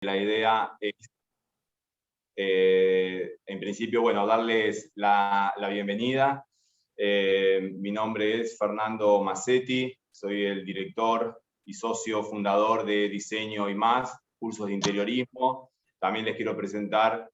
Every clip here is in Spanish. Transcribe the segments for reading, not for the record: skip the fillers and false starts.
La idea es, en principio, bueno, darles la bienvenida. Mi nombre es Fernando Massetti, soy el director y socio fundador de Diseño y Más, cursos de interiorismo. También les quiero presentar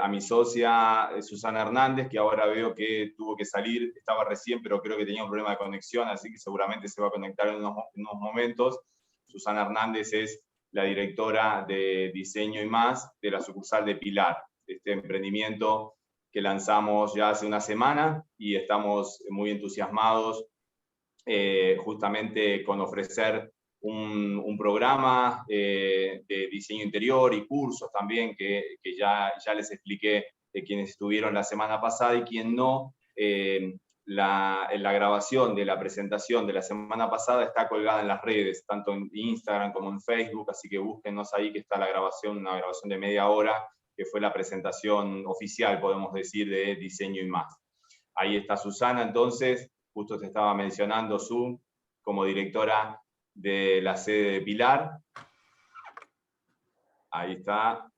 a mi socia Susana Hernández, que ahora veo que tuvo que salir, estaba recién, pero creo que tenía un problema de conexión, así que seguramente se va a conectar en unos momentos. Susana Hernández es la directora de Diseño y Más de la sucursal de Pilar, este emprendimiento que lanzamos ya hace una semana y estamos muy entusiasmados justamente con ofrecer un programa de diseño interior y cursos también que ya les expliqué de quienes estuvieron la semana pasada y quien no. La grabación de la presentación de la semana pasada está colgada en las redes, tanto en Instagram como en Facebook, así que búsquenos ahí que está la grabación, una grabación de media hora, que fue la presentación oficial, podemos decir, de Diseño y Más. Ahí está Susana, entonces, justo te estaba mencionando, Su, como directora de la sede de Pilar. Ahí está,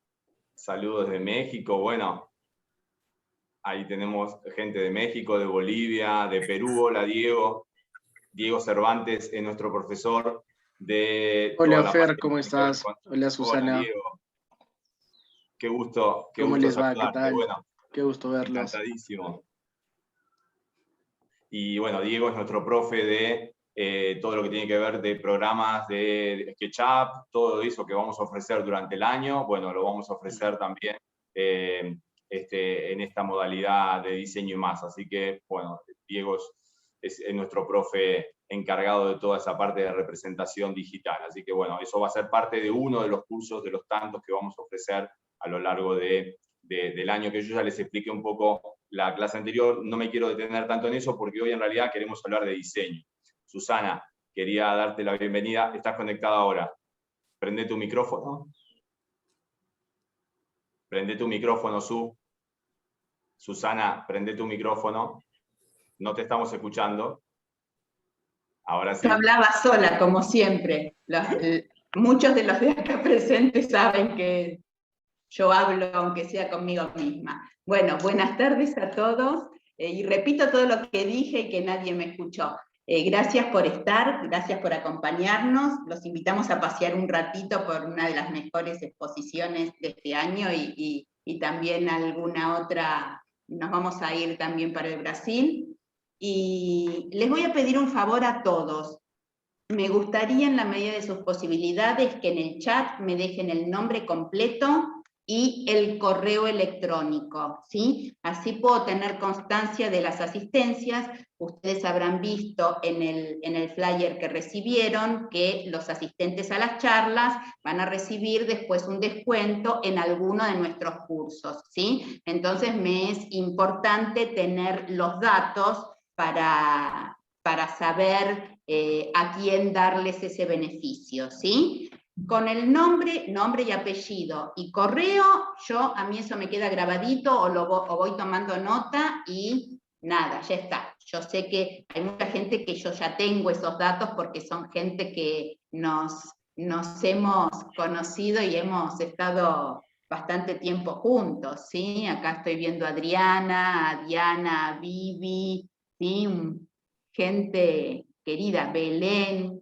saludos de México, bueno. Ahí tenemos gente de México, de Bolivia, de Perú. Hola, Diego. Diego Cervantes es nuestro profesor de... Hola, Fer, ¿cómo estás? Hola, Susana. Hola, Diego. Qué gusto ¿Cómo les va? saludarte. ¿Qué tal? Bueno, qué gusto verlos. Encantadísimo. Y bueno, Diego es nuestro profe de todo lo que tiene que ver de programas de SketchUp, todo eso que vamos a ofrecer durante el año. Bueno, lo vamos a ofrecer también en esta modalidad de Diseño y Más. Así que, bueno, Diego es nuestro profe encargado de toda esa parte de representación digital. Así que, bueno, eso va a ser parte de uno de los cursos, de los tantos que vamos a ofrecer a lo largo del año, que yo ya les expliqué un poco la clase anterior. No me quiero detener tanto en eso porque hoy en realidad queremos hablar de diseño. Susana, quería darte la bienvenida. ¿Estás conectada ahora? Prende tu micrófono. Prende tu micrófono, Susana, prende tu micrófono. No te estamos escuchando. Ahora sí. Yo hablaba sola, como siempre. Muchos de los de acá presentes saben que yo hablo, aunque sea conmigo misma. Bueno, buenas tardes a todos. Y repito todo lo que dije y que nadie me escuchó. Gracias por estar, gracias por acompañarnos. Los invitamos a pasear un ratito por una de las mejores exposiciones de este año y también alguna otra. Nos vamos a ir también para el Brasil. Y les voy a pedir un favor a todos. Me gustaría, en la medida de sus posibilidades, que en el chat me dejen el nombre completo y el correo electrónico, ¿sí? Así puedo tener constancia de las asistencias. Ustedes habrán visto en el flyer que recibieron que los asistentes a las charlas van a recibir después un descuento en alguno de nuestros cursos, ¿sí? Entonces me es importante tener los datos para saber a quién darles ese beneficio, ¿sí? Con el nombre y apellido y correo, a mí eso me queda grabadito o voy tomando nota y nada, ya está. Yo sé que hay mucha gente que yo ya tengo esos datos porque son gente que nos hemos conocido y hemos estado bastante tiempo juntos, ¿sí? Acá estoy viendo a Adriana, a Diana, a Vivi, ¿sí? Gente querida, Belén.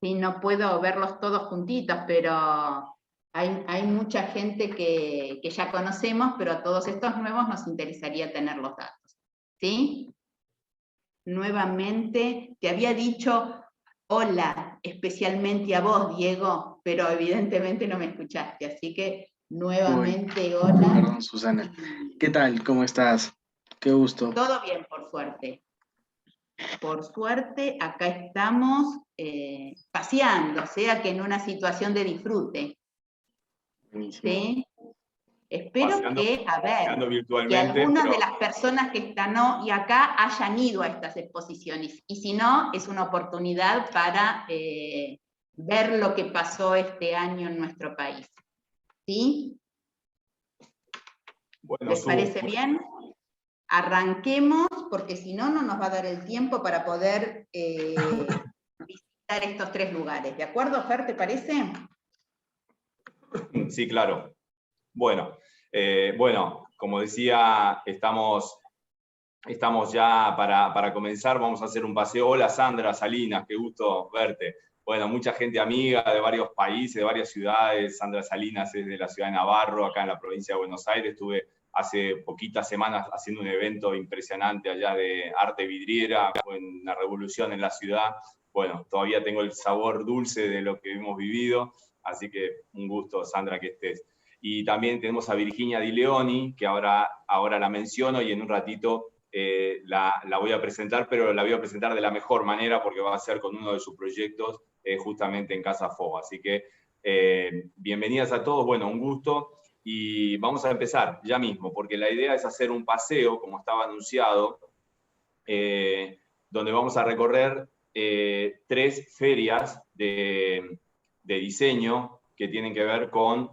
Sí, no puedo verlos todos juntitos, pero hay mucha gente que ya conocemos, pero a todos estos nuevos nos interesaría tener los datos. ¿Sí? Nuevamente, te había dicho hola, especialmente a vos, Diego, pero evidentemente no me escuchaste, así que nuevamente hola. Perdón, Susana. ¿Qué tal? ¿Cómo estás? Qué gusto. Todo bien, por suerte. Por suerte, acá estamos paseando, sea que en una situación de disfrute. ¿Sí? Espero que algunas de las personas que están hoy acá hayan ido a estas exposiciones, y si no, es una oportunidad para ver lo que pasó este año en nuestro país. ¿Sí? Bueno, ¿les parece bien? Arranquemos, porque si no, no nos va a dar el tiempo para poder visitar estos 3 lugares. ¿De acuerdo, Fer, te parece? Sí, claro. Bueno, como decía, estamos ya para comenzar, vamos a hacer un paseo. Hola Sandra Salinas, qué gusto verte. Bueno, mucha gente amiga de varios países, de varias ciudades. Sandra Salinas es de la ciudad de Navarro, acá en la provincia de Buenos Aires. Estuve hace poquitas semanas haciendo un evento impresionante allá de arte vidriera, fue una revolución en la ciudad. Bueno, todavía tengo el sabor dulce de lo que hemos vivido, así que un gusto, Sandra, que estés. Y también tenemos a Virginia Di Leoni, que ahora la menciono y en un ratito la voy a presentar, pero la voy a presentar de la mejor manera porque va a ser con uno de sus proyectos justamente en Casa FOA. Así que bienvenidas a todos, bueno, un gusto. Y vamos a empezar ya mismo, porque la idea es hacer un paseo, como estaba anunciado, donde vamos a recorrer 3 ferias de diseño que tienen que ver con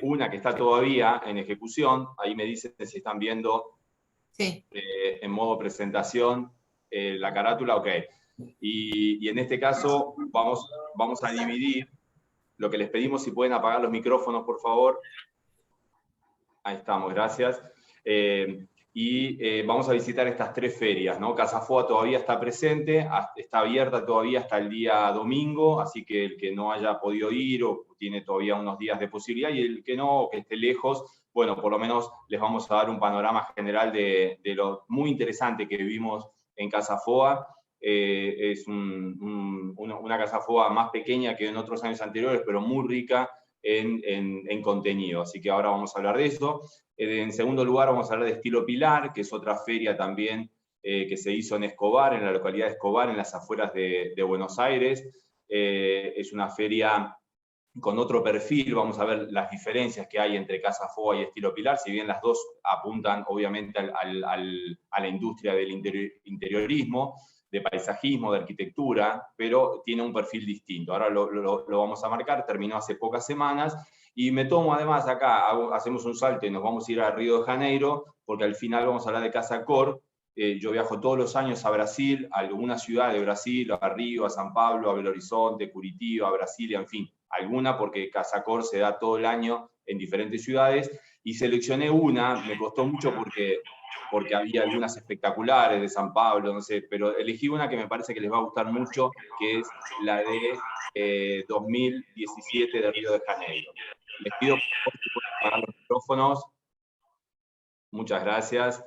una que está todavía en ejecución. Ahí me dicen si están viendo Sí. en modo presentación la carátula, ok. Y en este caso vamos a dividir lo que les pedimos, si pueden apagar los micrófonos, por favor. Ahí estamos, gracias. Vamos a visitar estas 3 ferias, ¿no? Casa FOA todavía está presente, está abierta todavía hasta el día domingo, así que el que no haya podido ir o tiene todavía unos días de posibilidad, y el que no, que esté lejos, bueno, por lo menos les vamos a dar un panorama general de lo muy interesante que vivimos en Casa FOA. Es una Casa FOA más pequeña que en otros años anteriores, pero muy rica en contenido. Así que ahora vamos a hablar de eso. En segundo lugar, vamos a hablar de Estilo Pilar, que es otra feria también que se hizo en Escobar, en la localidad de Escobar, en las afueras de Buenos Aires. Es una feria con otro perfil, vamos a ver las diferencias que hay entre Casa FOA y Estilo Pilar, si bien las dos apuntan obviamente a la industria del interiorismo, de paisajismo, de arquitectura, pero tiene un perfil distinto. Ahora lo vamos a marcar, terminó hace pocas semanas, y me tomo además acá, hacemos un salto y nos vamos a ir a Río de Janeiro, porque al final vamos a hablar de Casa Cor. Yo viajo todos los años a Brasil, a alguna ciudad de Brasil, a Río, a San Pablo, a Belo Horizonte, Curitiba, a Brasilia, en fin, alguna, porque Casa Cor se da todo el año en diferentes ciudades, y seleccioné una, me costó mucho porque había algunas espectaculares de San Pablo, no sé, pero elegí una que me parece que les va a gustar mucho, que es la de 2017 de Río de Janeiro. Les pido por favor que puedan apagar los micrófonos. Muchas gracias.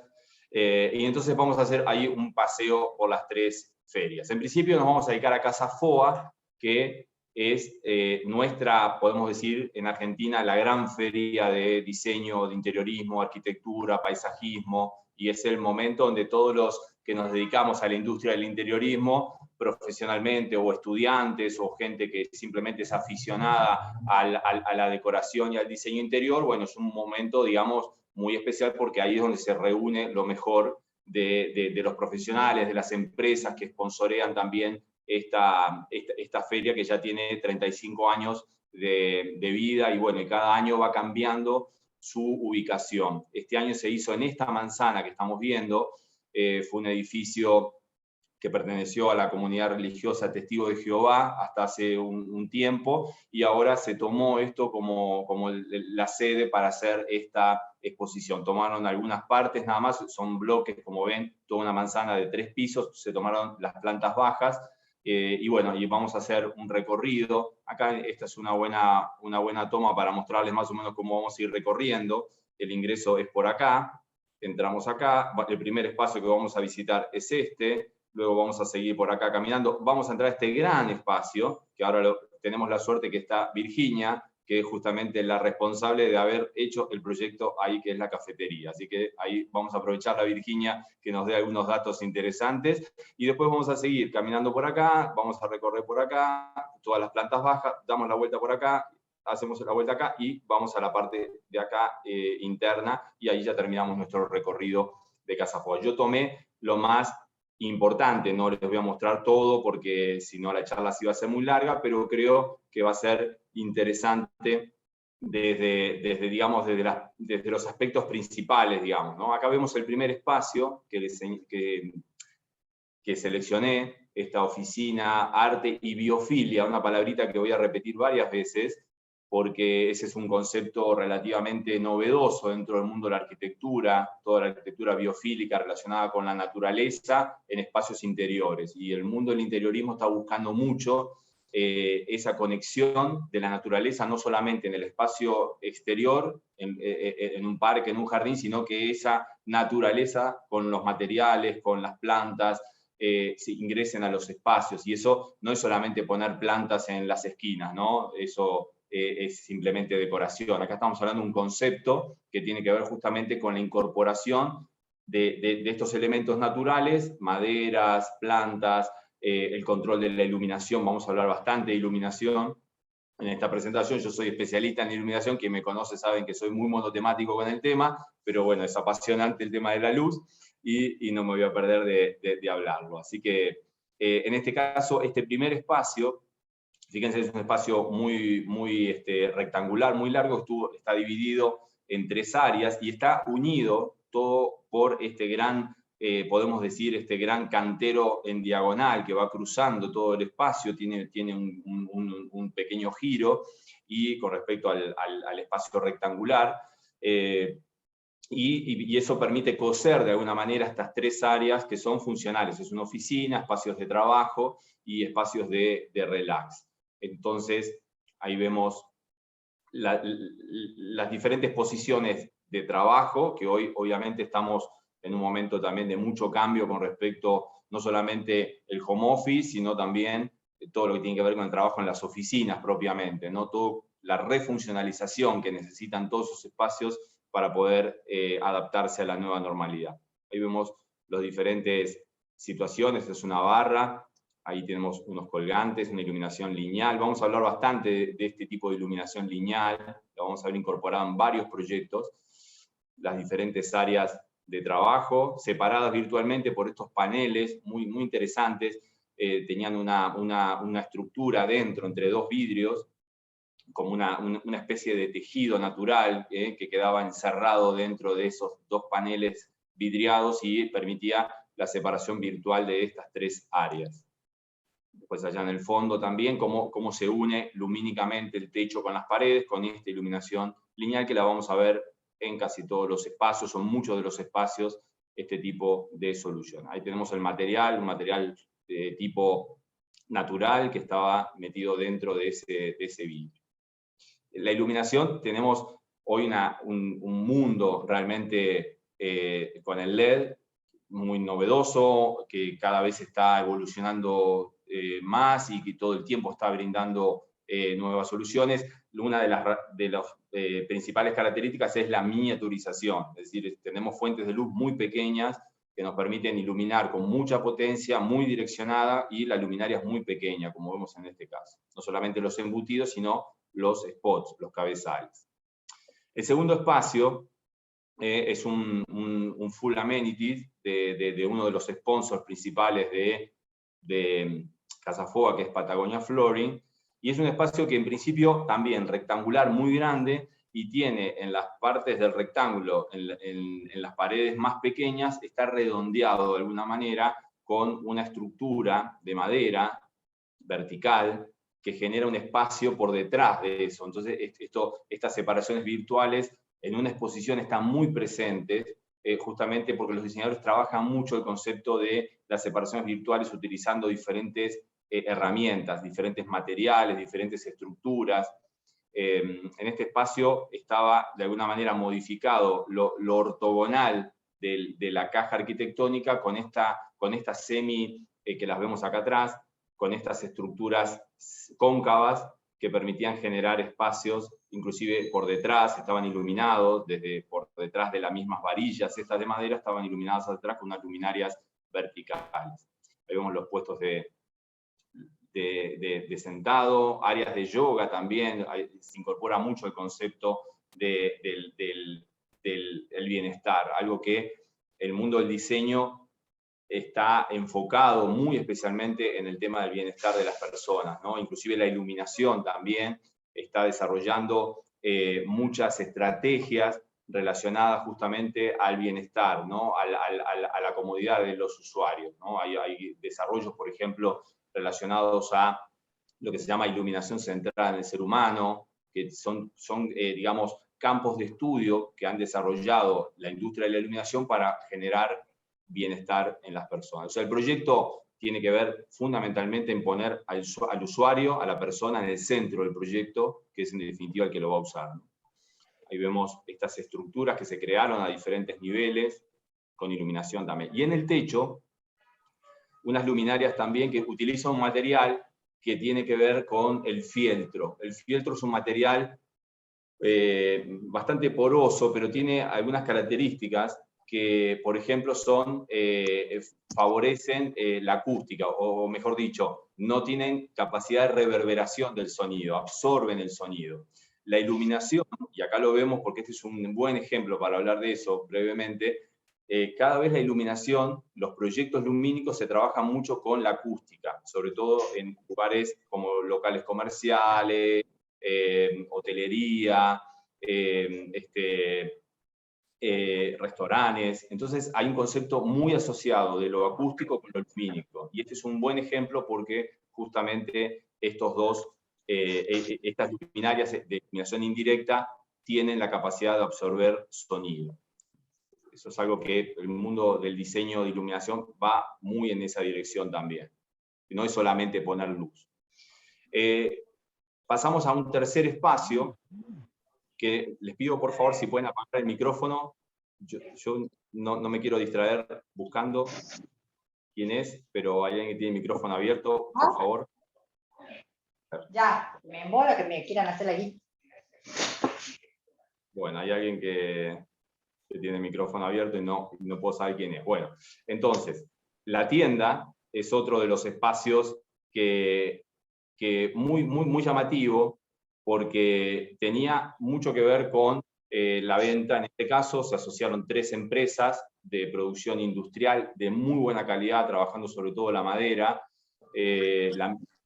Y entonces vamos a hacer ahí un paseo por las 3 ferias. En principio nos vamos a dedicar a Casa FOA, que es nuestra, podemos decir, en Argentina, la gran feria de diseño, de interiorismo, arquitectura, paisajismo, y es el momento donde todos los que nos dedicamos a la industria del interiorismo, profesionalmente, o estudiantes, o gente que simplemente es aficionada a la decoración y al diseño interior, bueno, es un momento, digamos, muy especial, porque ahí es donde se reúne lo mejor de los profesionales, de las empresas que sponsorean también esta feria, que ya tiene 35 años de vida, y bueno, y cada año va cambiando su ubicación. Este año se hizo en esta manzana que estamos viendo, fue un edificio que perteneció a la comunidad religiosa Testigo de Jehová hasta hace un tiempo, y ahora se tomó esto como la sede para hacer esta exposición. Tomaron algunas partes nada más, son bloques, como ven, toda una manzana de 3 pisos, se tomaron las plantas bajas, y bueno, y vamos a hacer un recorrido. Acá esta es una buena toma para mostrarles más o menos cómo vamos a ir recorriendo. El ingreso es por acá, entramos acá, el primer espacio que vamos a visitar es este. Luego vamos a seguir por acá caminando. Vamos a entrar a este gran espacio, que ahora tenemos la suerte que está Virginia, que es justamente la responsable de haber hecho el proyecto ahí, que es la cafetería. Así que ahí vamos a aprovechar a Virginia que nos dé algunos datos interesantes. Y después vamos a seguir caminando por acá, vamos a recorrer por acá, todas las plantas bajas, damos la vuelta por acá, hacemos la vuelta acá y vamos a la parte de acá interna, y ahí ya terminamos nuestro recorrido de Casa FOA. Yo tomé lo más importante, no les voy a mostrar todo porque si no la charla sí va a ser muy larga, pero creo que va a ser interesante desde los aspectos principales, digamos, ¿no? Acá vemos el primer espacio que seleccioné, esta oficina Arte y Biofilia, una palabrita que voy a repetir varias veces, porque ese es un concepto relativamente novedoso dentro del mundo de la arquitectura, toda la arquitectura biofílica relacionada con la naturaleza en espacios interiores. Y el mundo del interiorismo está buscando mucho esa conexión de la naturaleza, no solamente en el espacio exterior, en un parque, en un jardín, sino que esa naturaleza con los materiales, con las plantas, se ingresen a los espacios. Y eso no es solamente poner plantas en las esquinas, ¿no? Eso es simplemente decoración. Acá estamos hablando de un concepto que tiene que ver justamente con la incorporación de estos elementos naturales, maderas, plantas, el control de la iluminación. Vamos a hablar bastante de iluminación en esta presentación. Yo soy especialista en iluminación, quien me conoce saben que soy muy monotemático con el tema, pero bueno, es apasionante el tema de la luz y no me voy a perder de hablarlo. Así que en este caso, este primer espacio, fíjense, es un espacio muy rectangular, muy largo, está dividido en 3 áreas y está unido todo por este gran, podemos decir, este gran cantero en diagonal que va cruzando todo el espacio, tiene un pequeño giro y con respecto al espacio rectangular. Y eso permite coser de alguna manera estas 3 áreas que son funcionales. Es una oficina, espacios de trabajo y espacios de relax. Entonces, ahí vemos las diferentes posiciones de trabajo, que hoy obviamente estamos en un momento también de mucho cambio con respecto no solamente el home office, sino también todo lo que tiene que ver con el trabajo en las oficinas propiamente, ¿no? Toda la refuncionalización que necesitan todos esos espacios para poder adaptarse a la nueva normalidad. Ahí vemos las diferentes situaciones, es una barra, ahí tenemos unos colgantes, una iluminación lineal. Vamos a hablar bastante de este tipo de iluminación lineal, lo vamos a ver incorporado en varios proyectos, las diferentes áreas de trabajo, separadas virtualmente por estos paneles muy interesantes, tenían una estructura dentro, entre 2 vidrios, como una especie de tejido natural que quedaba encerrado dentro de esos 2 paneles vidriados y permitía la separación virtual de estas 3 áreas. Después allá en el fondo también cómo se une lumínicamente el techo con las paredes, con esta iluminación lineal que la vamos a ver en casi todos los espacios, o muchos de los espacios, este tipo de solución. Ahí tenemos el material, un material de tipo natural que estaba metido dentro de ese vidrio. La iluminación, tenemos hoy un mundo realmente con el LED muy novedoso, que cada vez está evolucionando más y que todo el tiempo está brindando nuevas soluciones. Una de las principales características es la miniaturización, es decir, tenemos fuentes de luz muy pequeñas que nos permiten iluminar con mucha potencia, muy direccionada, y la luminaria es muy pequeña, como vemos en este caso. No solamente los embutidos, sino los spots, los cabezales. El segundo espacio es un full amenities de uno de los sponsors principales de Casafoga, que es Patagonia Flooring, y es un espacio que en principio también rectangular, muy grande, y tiene en las partes del rectángulo, en las paredes más pequeñas, está redondeado de alguna manera con una estructura de madera vertical que genera un espacio por detrás de eso. Entonces, estas separaciones virtuales en una exposición están muy presentes, justamente porque los diseñadores trabajan mucho el concepto de las separaciones virtuales utilizando diferentes herramientas, diferentes materiales, diferentes estructuras. En este espacio estaba de alguna manera modificado lo ortogonal de la caja arquitectónica con esta semi, que las vemos acá atrás, con estas estructuras cóncavas que permitían generar espacios, inclusive por detrás estaban iluminados, por detrás de las mismas varillas estas de madera estaban iluminadas atrás con unas luminarias verticales. Ahí vemos los puestos de sentado, áreas de yoga también, se incorpora mucho el concepto del bienestar, algo que el mundo del diseño está enfocado muy especialmente en el tema del bienestar de las personas, ¿no? Inclusive la iluminación también está desarrollando muchas estrategias relacionadas justamente al bienestar, ¿no? a la comodidad de los usuarios, ¿no? Hay desarrollos, por ejemplo, relacionados a lo que se llama iluminación centrada en el ser humano, que son digamos, campos de estudio que han desarrollado la industria de la iluminación para generar bienestar en las personas. O sea, el proyecto tiene que ver fundamentalmente en poner al usuario, a la persona en el centro del proyecto, que es en definitiva el que lo va a usar, ¿no? Ahí vemos estas estructuras que se crearon a diferentes niveles, con iluminación también. Y en el techo, unas luminarias también que utilizan un material que tiene que ver con el fieltro. El fieltro es un material bastante poroso, pero tiene algunas características que, por ejemplo, favorecen la acústica, o mejor dicho, no tienen capacidad de reverberación del sonido, absorben el sonido. La iluminación, y acá lo vemos porque este es un buen ejemplo para hablar de eso brevemente, cada vez la iluminación, los proyectos lumínicos se trabajan mucho con la acústica, sobre todo en lugares como locales comerciales, hotelería, restaurantes. Entonces hay un concepto muy asociado de lo acústico con lo lumínico. Y este es un buen ejemplo porque justamente estas luminarias de iluminación indirecta tienen la capacidad de absorber sonido. Eso es algo que el mundo del diseño de iluminación va muy en esa dirección también. No es solamente poner luz. Pasamos a un tercer espacio, que les pido por favor si pueden apagar el micrófono. Yo no me quiero distraer buscando quién es, pero hay alguien que tiene el micrófono abierto, por favor. Ya, me embola que me quieran hacer ahí. Bueno, hay alguien que tiene el micrófono abierto y no puedo saber quién es. Bueno, entonces, la tienda es otro de los espacios que muy llamativo, porque tenía mucho que ver con la venta. En este caso se asociaron 3 empresas de producción industrial de muy buena calidad, trabajando sobre todo la madera.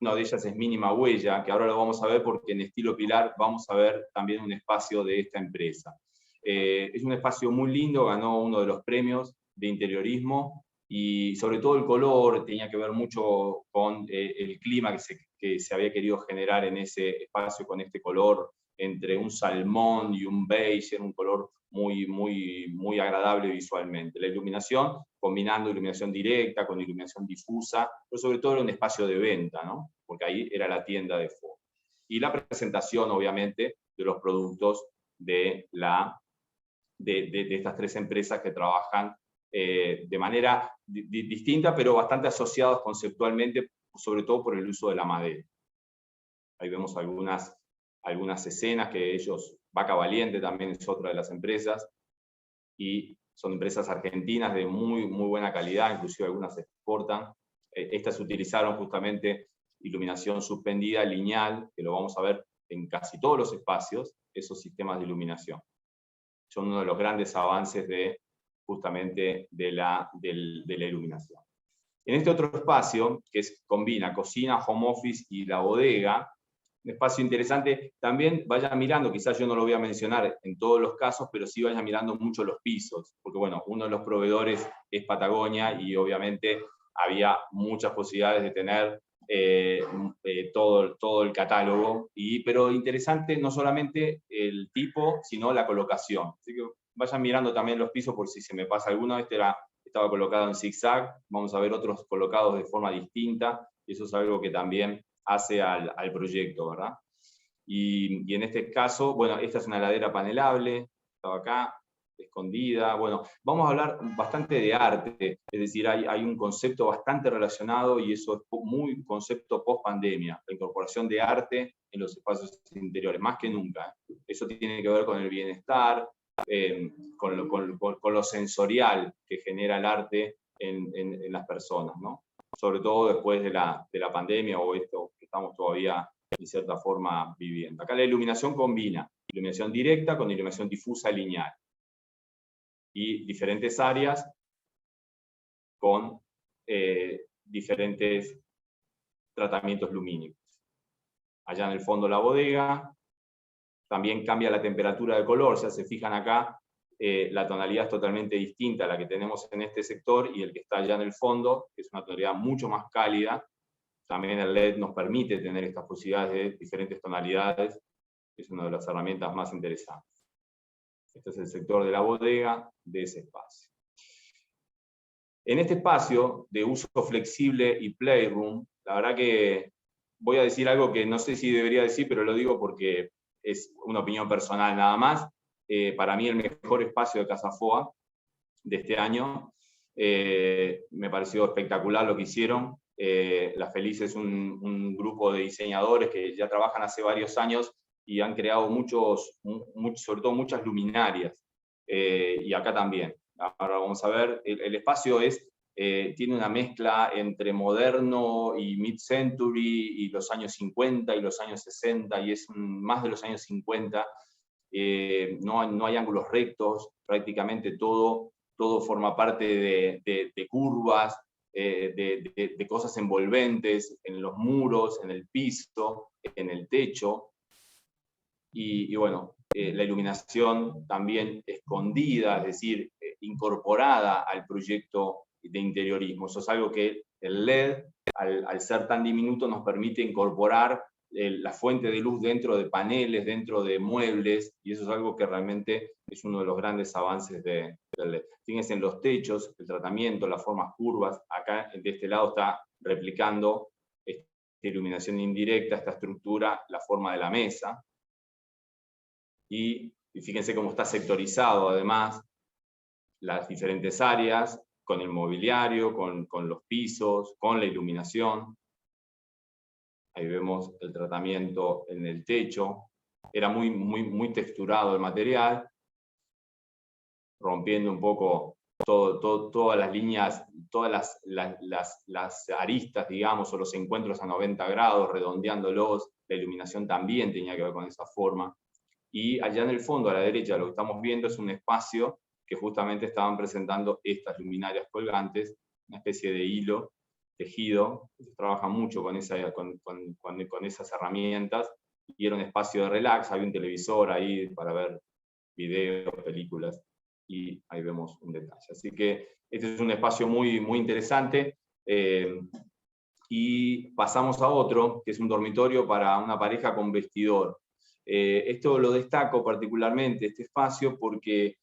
Una de ellas es Mínima Huella, que ahora lo vamos a ver porque en Estilo Pilar vamos a ver también un espacio de esta empresa. Es un espacio muy lindo, ganó uno de los premios de interiorismo, y sobre todo el color tenía que ver mucho con el clima que se había querido generar en ese espacio, con este color entre un salmón y un beige, era un color muy agradable visualmente. La iluminación, combinando iluminación directa con iluminación difusa, pero sobre todo era un espacio de venta, ¿no? Porque ahí era la tienda de foto. Y la presentación, obviamente, de los productos de estas 3 empresas que trabajan de manera distinta, pero bastante asociados conceptualmente, sobre todo por el uso de la madera. Ahí vemos algunas escenas que ellos, Vaca Valiente también es otra de las empresas, y son empresas argentinas de muy buena calidad, inclusive algunas exportan. Estas utilizaron justamente iluminación suspendida lineal, que lo vamos a ver en casi todos los espacios, esos sistemas de iluminación. Son uno de los grandes avances justamente de la iluminación. En este otro espacio, que combina cocina, home office y la bodega, un espacio interesante, también vayan mirando, quizás yo no lo voy a mencionar en todos los casos, pero sí vayan mirando mucho los pisos, porque bueno, uno de los proveedores es Patagonia y obviamente había muchas posibilidades de tener todo el catálogo, pero interesante no solamente el tipo, sino la colocación. Así que vayan mirando también los pisos por si se me pasa alguno. Estaba colocado en zigzag, vamos a ver otros colocados de forma distinta, y eso es algo que también hace al proyecto, ¿verdad? Y en este caso, bueno, esta es una heladera panelable, estaba acá, escondida. Bueno, vamos a hablar bastante de arte, es decir, hay un concepto bastante relacionado, y eso es muy concepto post-pandemia, la incorporación de arte en los espacios interiores, más que nunca. Eso tiene que ver con el bienestar, con lo sensorial que genera el arte en las personas, ¿no? Sobre todo después de la pandemia, o esto que estamos todavía de cierta forma viviendo. Acá la iluminación combina iluminación directa con iluminación difusa lineal, y diferentes áreas con diferentes tratamientos lumínicos. Allá en el fondo la bodega, también cambia la temperatura de color, o sea, se fijan acá, la tonalidad es totalmente distinta a la que tenemos en este sector y el que está allá en el fondo, que es una tonalidad mucho más cálida. También el LED nos permite tener estas posibilidades de diferentes tonalidades es una de las herramientas más interesantes. Este es el sector de la bodega de ese espacio. En este espacio de uso flexible y playroom, la verdad que voy a decir algo que no sé si debería decir, pero lo digo porque es una opinión personal nada más. Para mí el mejor espacio de Casa Foa de este año. Me pareció espectacular lo que hicieron. La Feliz es un grupo de diseñadores que ya trabajan hace varios años y han creado sobre todo muchas luminarias. Y acá también. Ahora vamos a ver, el espacio tiene una mezcla entre moderno y mid-century y los años 50 y los años 60, y es más de los años 50. No hay ángulos rectos, prácticamente todo forma parte de curvas, de cosas envolventes en los muros, en el piso, en el techo. Y bueno, la iluminación también escondida, es decir, incorporada al proyecto de interiorismo. Eso es algo que el LED, al ser tan diminuto, nos permite incorporar la fuente de luz dentro de paneles, dentro de muebles, y eso es algo que realmente es uno de los grandes avances del LED. Fíjense en los techos, el tratamiento, las formas curvas. Acá de este lado está replicando esta iluminación indirecta, esta estructura, la forma de la mesa. Y fíjense cómo está sectorizado además las diferentes áreas, con el mobiliario, con los pisos, con la iluminación. Ahí vemos el tratamiento en el techo. Era muy texturado el material, rompiendo un poco todas las líneas, todas las aristas, digamos, o los encuentros a 90 grados, redondeándolos. La iluminación también tenía que ver con esa forma. Y allá en el fondo, a la derecha, lo que estamos viendo es un espacio que justamente estaban presentando estas luminarias colgantes, una especie de hilo tejido. Se trabaja mucho con esas herramientas, y era un espacio de relax. Había un televisor ahí para ver videos, películas, y ahí vemos un detalle. Así que este es un espacio muy interesante. Y pasamos a otro, que es un dormitorio para una pareja con vestidor. Esto lo destaco particularmente, este espacio, porque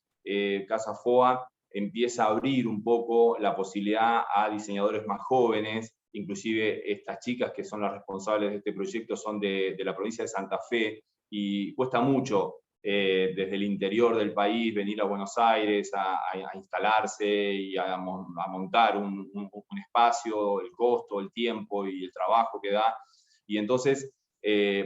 Casa Foa empieza a abrir un poco la posibilidad a diseñadores más jóvenes. Inclusive estas chicas que son las responsables de este proyecto son de la provincia de Santa Fe, y cuesta mucho desde el interior del país venir a Buenos Aires a instalarse y a montar un espacio, el costo, el tiempo y el trabajo que da. Y entonces,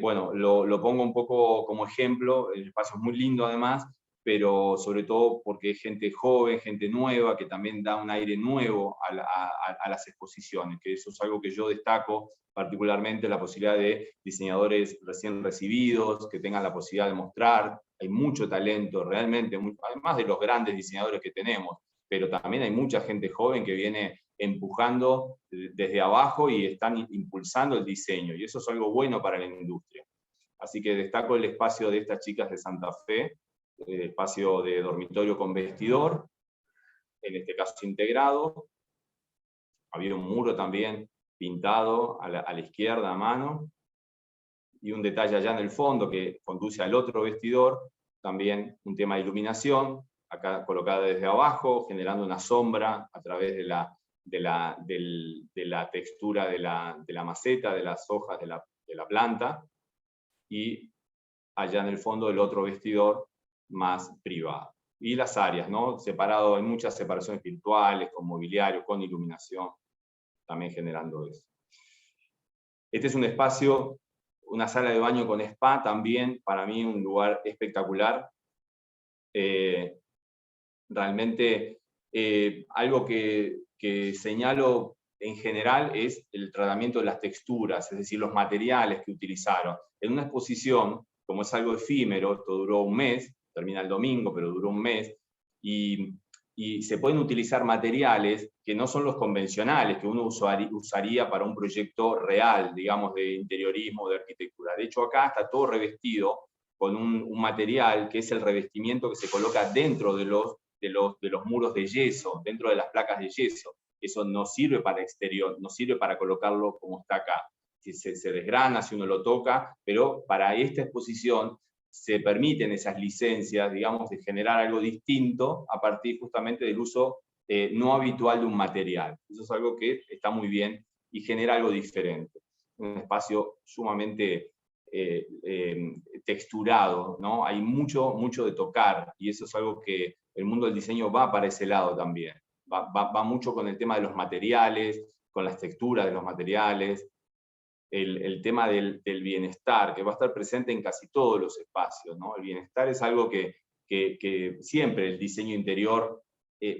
bueno, lo pongo un poco como ejemplo. El espacio es muy lindo además, pero sobre todo porque es gente joven, gente nueva, que también da un aire nuevo a las exposiciones, que eso es algo que yo destaco particularmente, la posibilidad de diseñadores recién recibidos, que tengan la posibilidad de mostrar. Hay mucho talento, realmente, además de los grandes diseñadores que tenemos, pero también hay mucha gente joven que viene empujando desde abajo y están impulsando el diseño, y eso es algo bueno para la industria. Así que destaco el espacio de estas chicas de Santa Fe, el espacio de dormitorio con vestidor, en este caso integrado. Había un muro también pintado a la izquierda a mano, y un detalle allá en el fondo que conduce al otro vestidor, también un tema de iluminación, acá colocada desde abajo, generando una sombra a través de la textura de la maceta, de las hojas de la planta, y allá en el fondo el otro vestidor más privado. Y las áreas, ¿no? Separado, hay muchas separaciones virtuales, con mobiliario, con iluminación, también generando eso. Este es un espacio, una sala de baño con spa, también para mí un lugar espectacular. Realmente algo que señalo en general es el tratamiento de las texturas, es decir, los materiales que utilizaron. En una exposición, como es algo efímero, esto duró un mes, termina el domingo, pero duró un mes, y se pueden utilizar materiales que no son los convencionales, que uno usaría para un proyecto real, digamos, de interiorismo, de arquitectura. De hecho, acá está todo revestido con un material que es el revestimiento que se coloca dentro de los muros de yeso, dentro de las placas de yeso. Eso no sirve para exterior, no sirve para colocarlo como está acá. Se desgrana si uno lo toca, pero para esta exposición se permiten esas licencias, digamos, de generar algo distinto a partir justamente del uso no habitual de un material. Eso es algo que está muy bien y genera algo diferente. Un espacio sumamente texturado, ¿no? Hay mucho de tocar, y eso es algo que el mundo del diseño va para ese lado también. Va mucho con el tema de los materiales, con las texturas de los materiales, el tema del bienestar, que va a estar presente en casi todos los espacios, ¿no? El bienestar es algo que siempre el diseño interior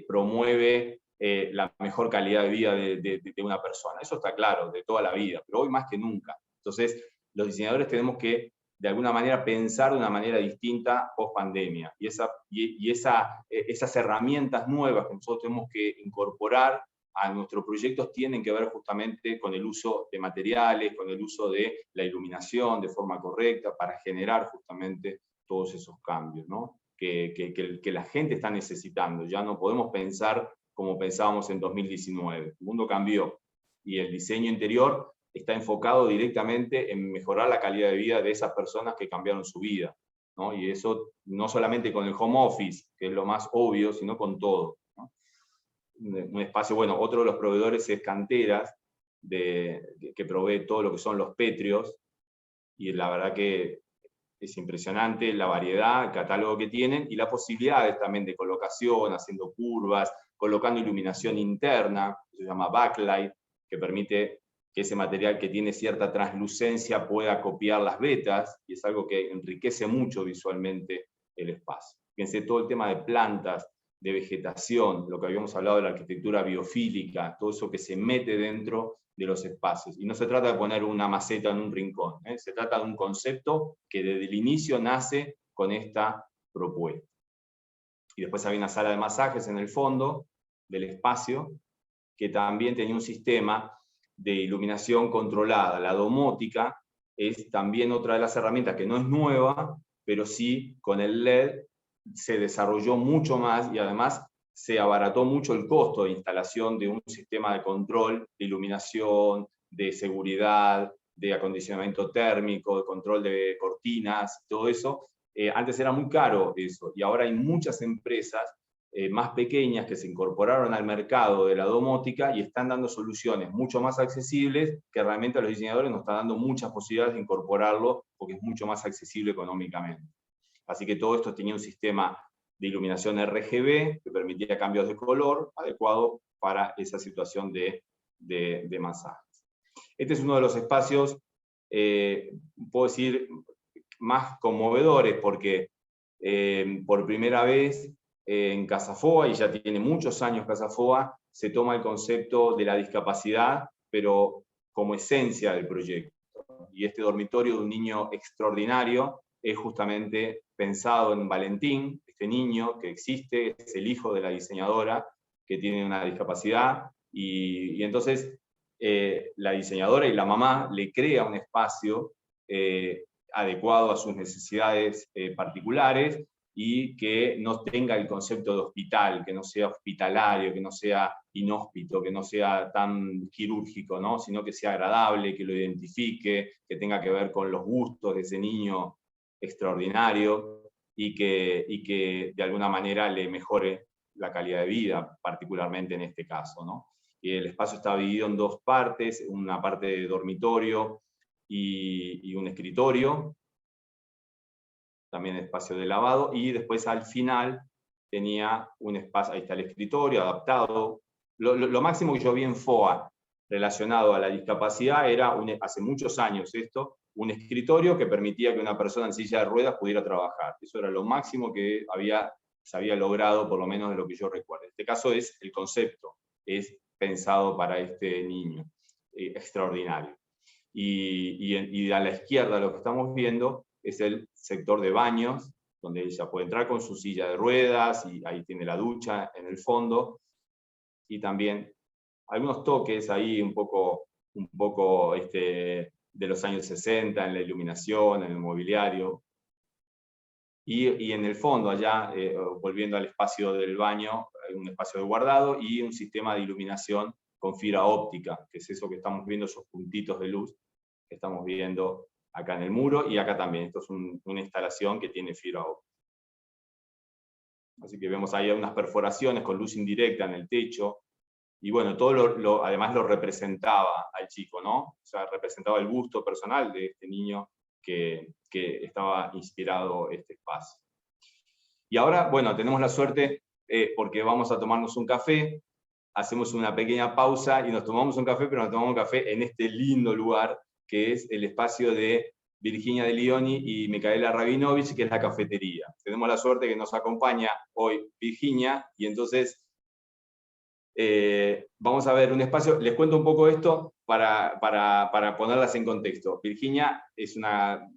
promueve la mejor calidad de vida de una persona. Eso está claro, de toda la vida, pero hoy más que nunca. Entonces, los diseñadores tenemos que, de alguna manera, pensar de una manera distinta post-pandemia. Y esas herramientas nuevas que nosotros tenemos que incorporar a nuestros proyectos tienen que ver justamente con el uso de materiales, con el uso de la iluminación de forma correcta para generar justamente todos esos cambios, ¿no? que la gente está necesitando. Ya no podemos pensar como pensábamos en 2019. El mundo cambió y el diseño interior está enfocado directamente en mejorar la calidad de vida de esas personas que cambiaron su vida, ¿no? Y eso no solamente con el home office, que es lo más obvio, sino con todo, ¿no? Un espacio, bueno, otro de los proveedores es Canteras, que provee todo lo que son los pétreos, y la verdad que es impresionante la variedad, el catálogo que tienen, y las posibilidades también de colocación, haciendo curvas, colocando iluminación interna, que se llama backlight, que permite que ese material que tiene cierta translucencia pueda copiar las vetas, y es algo que enriquece mucho visualmente el espacio. Fíjense todo el tema de plantas, de vegetación, lo que habíamos hablado de la arquitectura biofílica, todo eso que se mete dentro de los espacios. Y no se trata de poner una maceta en un rincón, se trata de un concepto que desde el inicio nace con esta propuesta. Y después había una sala de masajes en el fondo del espacio, que también tenía un sistema de iluminación controlada. La domótica es también otra de las herramientas que no es nueva, pero sí con el LED se desarrolló mucho más y además se abarató mucho el costo de instalación de un sistema de control de iluminación, de seguridad, de acondicionamiento térmico, de control de cortinas, todo eso. Antes era muy caro eso, y ahora hay muchas empresas más pequeñas que se incorporaron al mercado de la domótica y están dando soluciones mucho más accesibles, que realmente a los diseñadores nos están dando muchas posibilidades de incorporarlo porque es mucho más accesible económicamente. Así que todo esto tenía un sistema de iluminación RGB que permitía cambios de color adecuado para esa situación de masajes. Este es uno de los espacios, puedo decir, más conmovedores porque por primera vez en Casafoa, y ya tiene muchos años Casafoa, se toma el concepto de la discapacidad, pero como esencia del proyecto. Y este dormitorio de un niño extraordinario es justamente pensado en Valentín, este niño que existe, es el hijo de la diseñadora que tiene una discapacidad, y entonces la diseñadora y la mamá le crea un espacio adecuado a sus necesidades particulares, y que no tenga el concepto de hospital, que no sea hospitalario, que no sea inhóspito, que no sea tan quirúrgico, ¿no? Sino que sea agradable, que lo identifique, que tenga que ver con los gustos de ese niño extraordinario, y que de alguna manera le mejore la calidad de vida, particularmente en este caso, ¿no? Y el espacio está dividido en dos partes, una parte de dormitorio y un escritorio, también espacio de lavado, y después al final tenía un espacio, ahí está el escritorio adaptado. Lo máximo que yo vi en FOA relacionado a la discapacidad era, hace muchos años esto, un escritorio que permitía que una persona en silla de ruedas pudiera trabajar. Eso era lo máximo que se había logrado, por lo menos de lo que yo recuerdo. En este caso es el concepto, es pensado para este niño extraordinario. Y a la izquierda lo que estamos viendo es el sector de baños, donde ella puede entrar con su silla de ruedas, y ahí tiene la ducha en el fondo, y también algunos toques ahí un poco de los años 60 en la iluminación, en el mobiliario. Y en el fondo, allá, volviendo al espacio del baño, hay un espacio de guardado y un sistema de iluminación con fibra óptica, que es eso que estamos viendo, esos puntitos de luz que estamos viendo acá en el muro y acá también. Esto es una instalación que tiene fibra óptica. Así que vemos ahí unas perforaciones con luz indirecta en el techo. Y bueno, todo además lo representaba al chico, ¿no? O sea, representaba el gusto personal de este niño que estaba inspirado este espacio. Y ahora, bueno, tenemos la suerte, porque vamos a tomarnos un café, hacemos una pequeña pausa y nos tomamos un café, pero nos tomamos un café en este lindo lugar, que es el espacio de Virginia De Lioni y Micaela Rabinovich, que es la cafetería. Tenemos la suerte que nos acompaña hoy Virginia, y entonces vamos a ver un espacio. Les cuento un poco esto para ponerlas en contexto. Virginia es una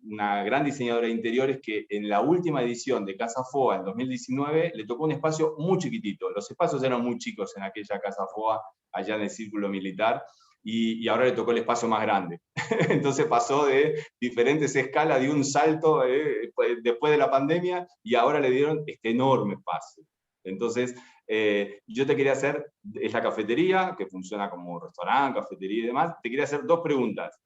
gran diseñadora de interiores que en la última edición de Casa Foa, en 2019, le tocó un espacio muy chiquitito. Los espacios eran muy chicos en aquella Casa Foa, allá en el Círculo Militar, y ahora le tocó el espacio más grande. Entonces pasó de diferentes escalas, de un salto después de la pandemia, y ahora le dieron este enorme espacio. Entonces, yo te quería hacer, es la cafetería, que funciona como restaurante, cafetería y demás, te quería hacer dos preguntas,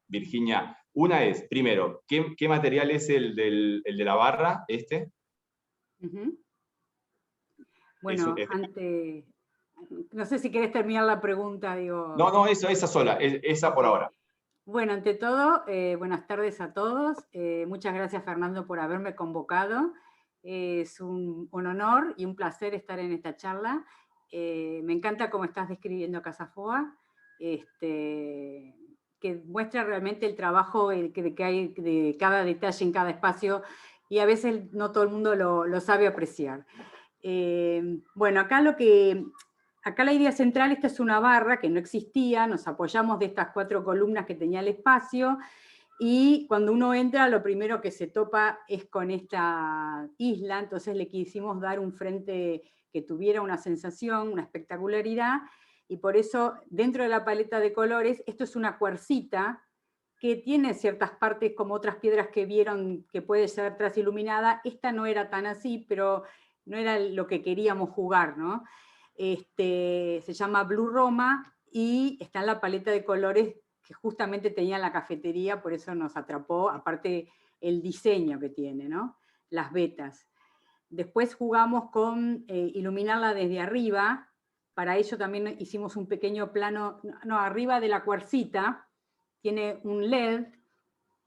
Virginia. Una es, primero, ¿qué material es el de la barra, este? Bueno, no sé si querés terminar la pregunta, digo. No, esa sola, esa por ahora. Bueno, ante todo, buenas tardes a todos. Muchas gracias, Fernando, por haberme convocado. Es un honor y un placer estar en esta charla. Me encanta cómo estás describiendo Casa Foa, que muestra realmente el trabajo que hay de cada detalle en cada espacio, y a veces no todo el mundo lo sabe apreciar. Bueno, acá la idea central, esta es una barra que no existía, nos apoyamos de estas 4 columnas que tenía el espacio, y cuando uno entra, lo primero que se topa es con esta isla, entonces le quisimos dar un frente que tuviera una sensación, una espectacularidad, y por eso, dentro de la paleta de colores, esto es una cuarcita que tiene ciertas partes como otras piedras que vieron que puede ser transiluminada. Esta no era tan así, pero no era lo que queríamos jugar, ¿no? Se llama Blue Roma, y está en la paleta de colores que justamente tenía la cafetería, por eso nos atrapó, aparte el diseño que tiene, ¿no? Las vetas. Después jugamos con iluminarla desde arriba. Para ello también hicimos un pequeño plano, arriba de la cuarcita tiene un LED,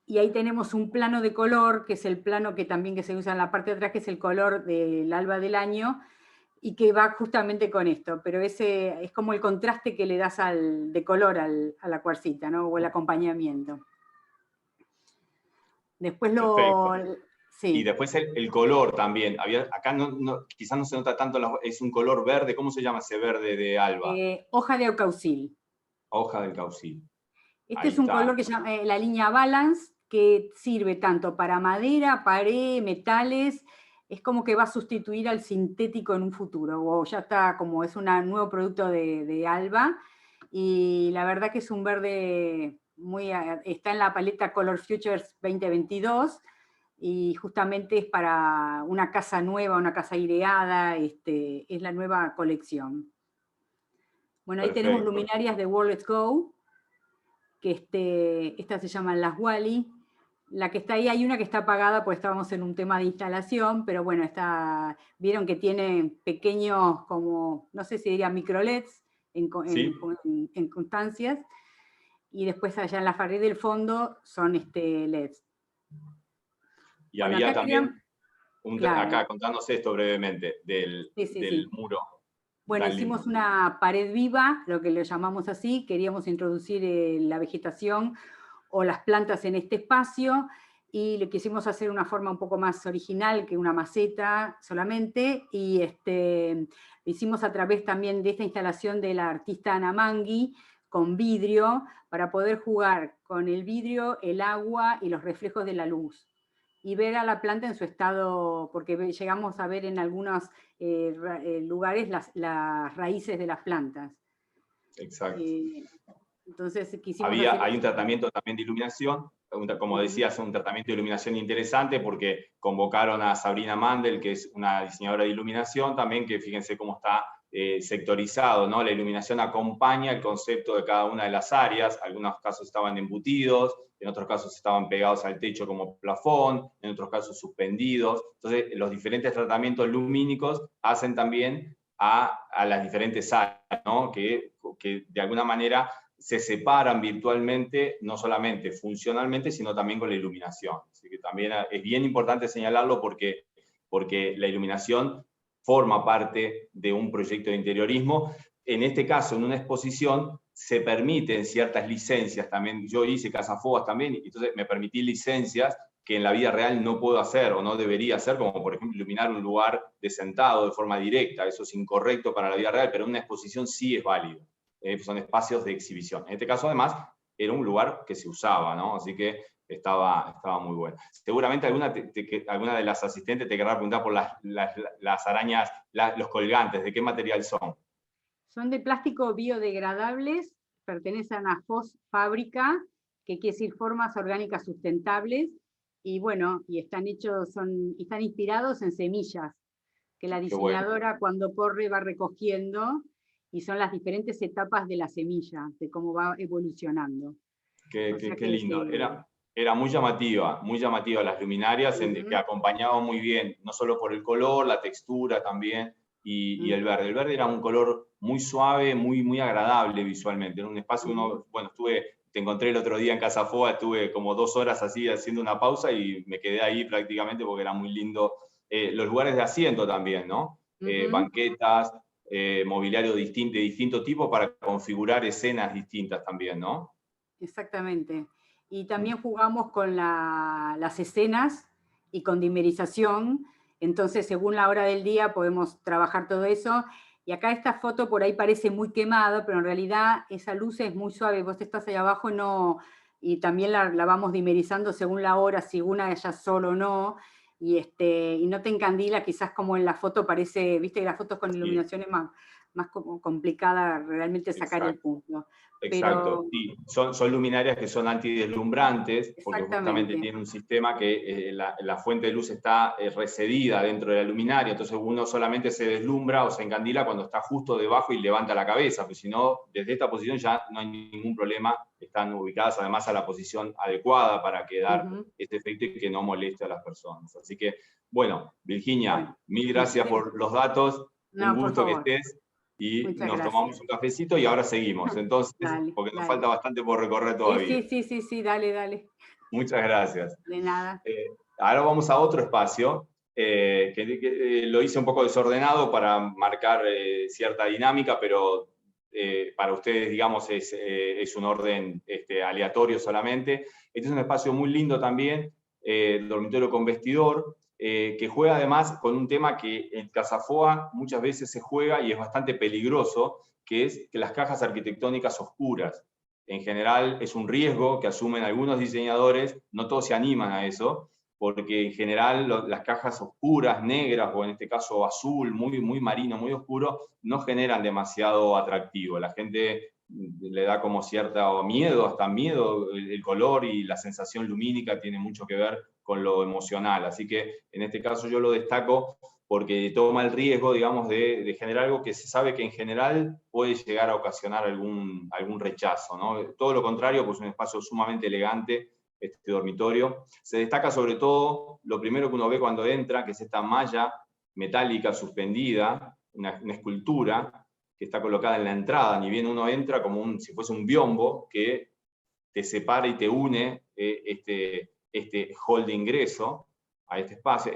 y ahí tenemos un plano de color, que es el plano que se usa en la parte de atrás, que es el color del alba del año, y que va justamente con esto, pero ese es como el contraste que le das de color a la cuarcita, ¿no? O el acompañamiento. Después sí. Y después el color también. Acá quizás no se nota tanto, es un color verde. ¿Cómo se llama ese verde de alba? Hoja de caucil. Hoja del caucil. Este es un color que se llama la línea Balance, que sirve tanto para madera, pared, metales. Es como que va a sustituir al sintético en un futuro, o ya está, como es un nuevo producto de Alba, y la verdad que es un verde está en la paleta Color Futures 2022, y justamente es para una casa nueva, una casa aireada, es la nueva colección. Bueno, ahí tenemos luminarias de World Let's Go, que estas se llaman las Wally. La que está ahí, hay una que está apagada porque estábamos en un tema de instalación, pero bueno, vieron que tiene pequeños, como, no sé si diría micro LEDs en constancias, y después allá en la pared del fondo son LEDs. Y bueno, había también, acá contándose esto brevemente, del muro. Bueno, hicimos una pared viva, lo que le llamamos así, queríamos introducir la vegetación o las plantas en este espacio, y le quisimos hacer una forma un poco más original que una maceta solamente, y lo hicimos a través también de esta instalación de la artista Ana Mangui, con vidrio, para poder jugar con el vidrio, el agua y los reflejos de la luz, y ver a la planta en su estado, porque llegamos a ver en algunos lugares las raíces de las plantas. Exacto. Entonces quisimos hay un tratamiento también de iluminación, como decías, un tratamiento de iluminación interesante, porque convocaron a Sabrina Mandel, que es una diseñadora de iluminación también, que fíjense cómo está sectorizado, ¿no? La iluminación acompaña el concepto de cada una de las áreas, en algunos casos estaban embutidos, en otros casos estaban pegados al techo como plafón, en otros casos suspendidos. Entonces, los diferentes tratamientos lumínicos hacen también a las diferentes áreas, ¿no? que de alguna manera se separan virtualmente, no solamente funcionalmente, sino también con la iluminación. Así que también es bien importante señalarlo porque la iluminación forma parte de un proyecto de interiorismo. En este caso, en una exposición, se permiten ciertas licencias también. Yo hice Casafogas también, y entonces me permití licencias que en la vida real no puedo hacer o no debería hacer, como por ejemplo iluminar un lugar de sentado de forma directa. Eso es incorrecto para la vida real, pero en una exposición sí es válido. Son espacios de exhibición. En este caso, además, era un lugar que se usaba, ¿no? Así que estaba muy bueno. Seguramente alguna de las asistentes te querrá preguntar por las arañas, los colgantes, ¿de qué material son? Son de plástico biodegradables, pertenecen a FOS Fábrica, que quiere decir formas orgánicas sustentables, y bueno, y están inspirados en semillas, que la diseñadora cuando corre va recogiendo, y son las diferentes etapas de la semilla, de cómo va evolucionando. Qué lindo. Era muy llamativa las luminarias, que acompañaban muy bien, no solo por el color, la textura también, y el verde. El verde era un color muy suave, muy agradable visualmente. En un espacio, te encontré el otro día en Casafoga, estuve como 2 horas así haciendo una pausa y me quedé ahí prácticamente porque era muy lindo. Los lugares de asiento también, ¿no? Banquetas, mobiliario de distinto tipo para configurar escenas distintas también, ¿no? Exactamente. Y también jugamos con las escenas y con dimerización, entonces según la hora del día podemos trabajar todo eso. Y acá esta foto por ahí parece muy quemada, pero en realidad esa luz es muy suave, vos estás ahí abajo y también la vamos dimerizando según la hora, si una ya solo o no, y no te encandila, quizás como en la foto parece, viste que las fotos con iluminación es más como complicada realmente sacar el punto. Exacto, sí. Son luminarias que son antideslumbrantes, porque justamente tienen un sistema que la fuente de luz está recedida dentro de la luminaria, entonces uno solamente se deslumbra o se encandila cuando está justo debajo y levanta la cabeza, porque si no, desde esta posición ya no hay ningún problema, están ubicadas además a la posición adecuada para que dar este efecto y que no moleste a las personas. Así que, bueno, Virginia, mil gracias por los datos, un gusto que estés. Y nos tomamos un cafecito y ahora seguimos. Entonces, porque nos falta bastante por recorrer todavía. Sí, dale. Muchas gracias. De nada. Ahora vamos a otro espacio, que lo hice un poco desordenado para marcar cierta dinámica, pero para ustedes, digamos, es un orden aleatorio solamente. Este es un espacio muy lindo también, dormitorio con vestidor, que juega además con un tema que en Casafoga muchas veces se juega y es bastante peligroso, que es que las cajas arquitectónicas oscuras. En general es un riesgo que asumen algunos diseñadores, no todos se animan a eso, porque en general las cajas oscuras, negras, o en este caso azul, muy marino, muy oscuro, no generan demasiado atractivo. La gente le da como cierto miedo, hasta miedo, el color y la sensación lumínica tiene mucho que ver con lo emocional. Así que en este caso yo lo destaco porque toma el riesgo, digamos, de generar algo que se sabe que en general puede llegar a ocasionar algún rechazo, ¿no? Todo lo contrario, pues un espacio sumamente elegante, este dormitorio. Se destaca sobre todo lo primero que uno ve cuando entra, que es esta malla metálica suspendida, una escultura que está colocada en la entrada, ni bien uno entra como si fuese un biombo que te separa y te une este hall de ingreso a este espacio.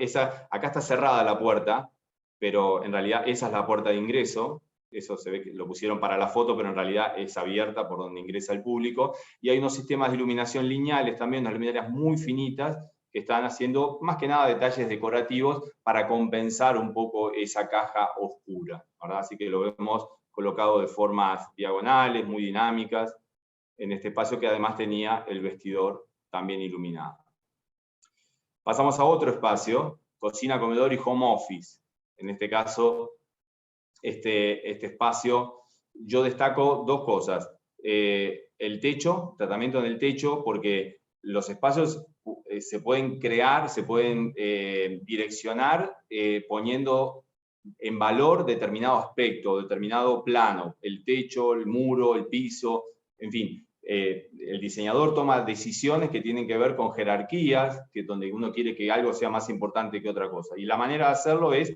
Acá está cerrada la puerta, pero en realidad esa es la puerta de ingreso. Eso se ve que lo pusieron para la foto, pero en realidad es abierta por donde ingresa el público. Y hay unos sistemas de iluminación lineales también, unas luminarias muy finitas, que están haciendo más que nada detalles decorativos para compensar un poco esa caja oscura, ¿verdad? Así que lo vemos colocado de formas diagonales, muy dinámicas, en este espacio que además tenía el vestidor también iluminado. Pasamos a otro espacio, cocina, comedor y home office. En este caso, este espacio, yo destaco 2 cosas. El techo, tratamiento en el techo, porque los espacios se pueden crear, se pueden direccionar poniendo en valor determinado aspecto, determinado plano, el techo, el muro, el piso, en fin. El diseñador toma decisiones que tienen que ver con jerarquías, donde uno quiere que algo sea más importante que otra cosa. Y la manera de hacerlo es,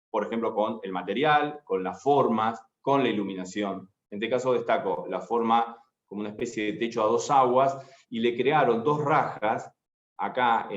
por ejemplo, con el material, con las formas, con la iluminación. En este caso destaco la forma como una especie de techo a dos aguas, y le crearon dos rajas acá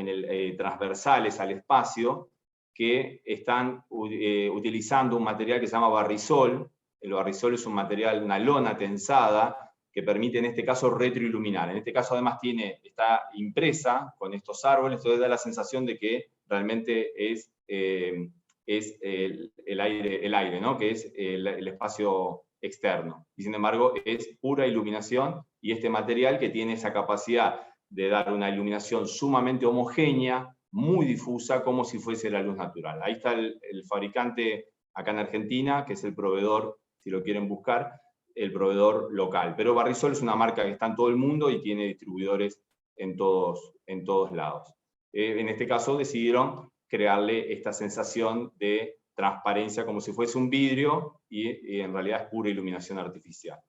transversales al espacio, que están utilizando un material que se llama barrisol. El barrisol es un material, una lona tensada, que permite en este caso retroiluminar. En este caso además está impresa con estos árboles, entonces da la sensación de que realmente es el aire, ¿no? Que es el espacio externo. Y sin embargo es pura iluminación, y este material que tiene esa capacidad de dar una iluminación sumamente homogénea, muy difusa, como si fuese la luz natural. Ahí está el fabricante acá en Argentina, que es el proveedor, si lo quieren buscar, el proveedor local. Pero Barrisol es una marca que está en todo el mundo y tiene distribuidores en todos lados. En este caso decidieron crearle esta sensación de transparencia como si fuese un vidrio, y en realidad es pura iluminación artificial.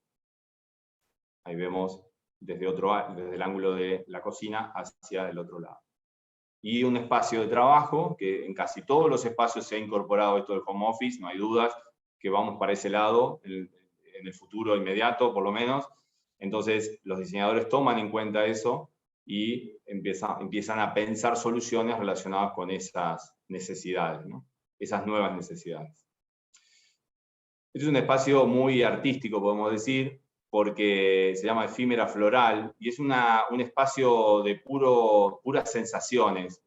Ahí vemos desde el ángulo de la cocina hacia el otro lado. Y un espacio de trabajo, que en casi todos los espacios se ha incorporado esto del home office, no hay dudas que vamos para ese lado, en el futuro inmediato por lo menos. Entonces los diseñadores toman en cuenta eso y empiezan a pensar soluciones relacionadas con esas necesidades, ¿no? Esas nuevas necesidades. Este es un espacio muy artístico, podemos decir, porque se llama Efímera Floral, y es un espacio de puras sensaciones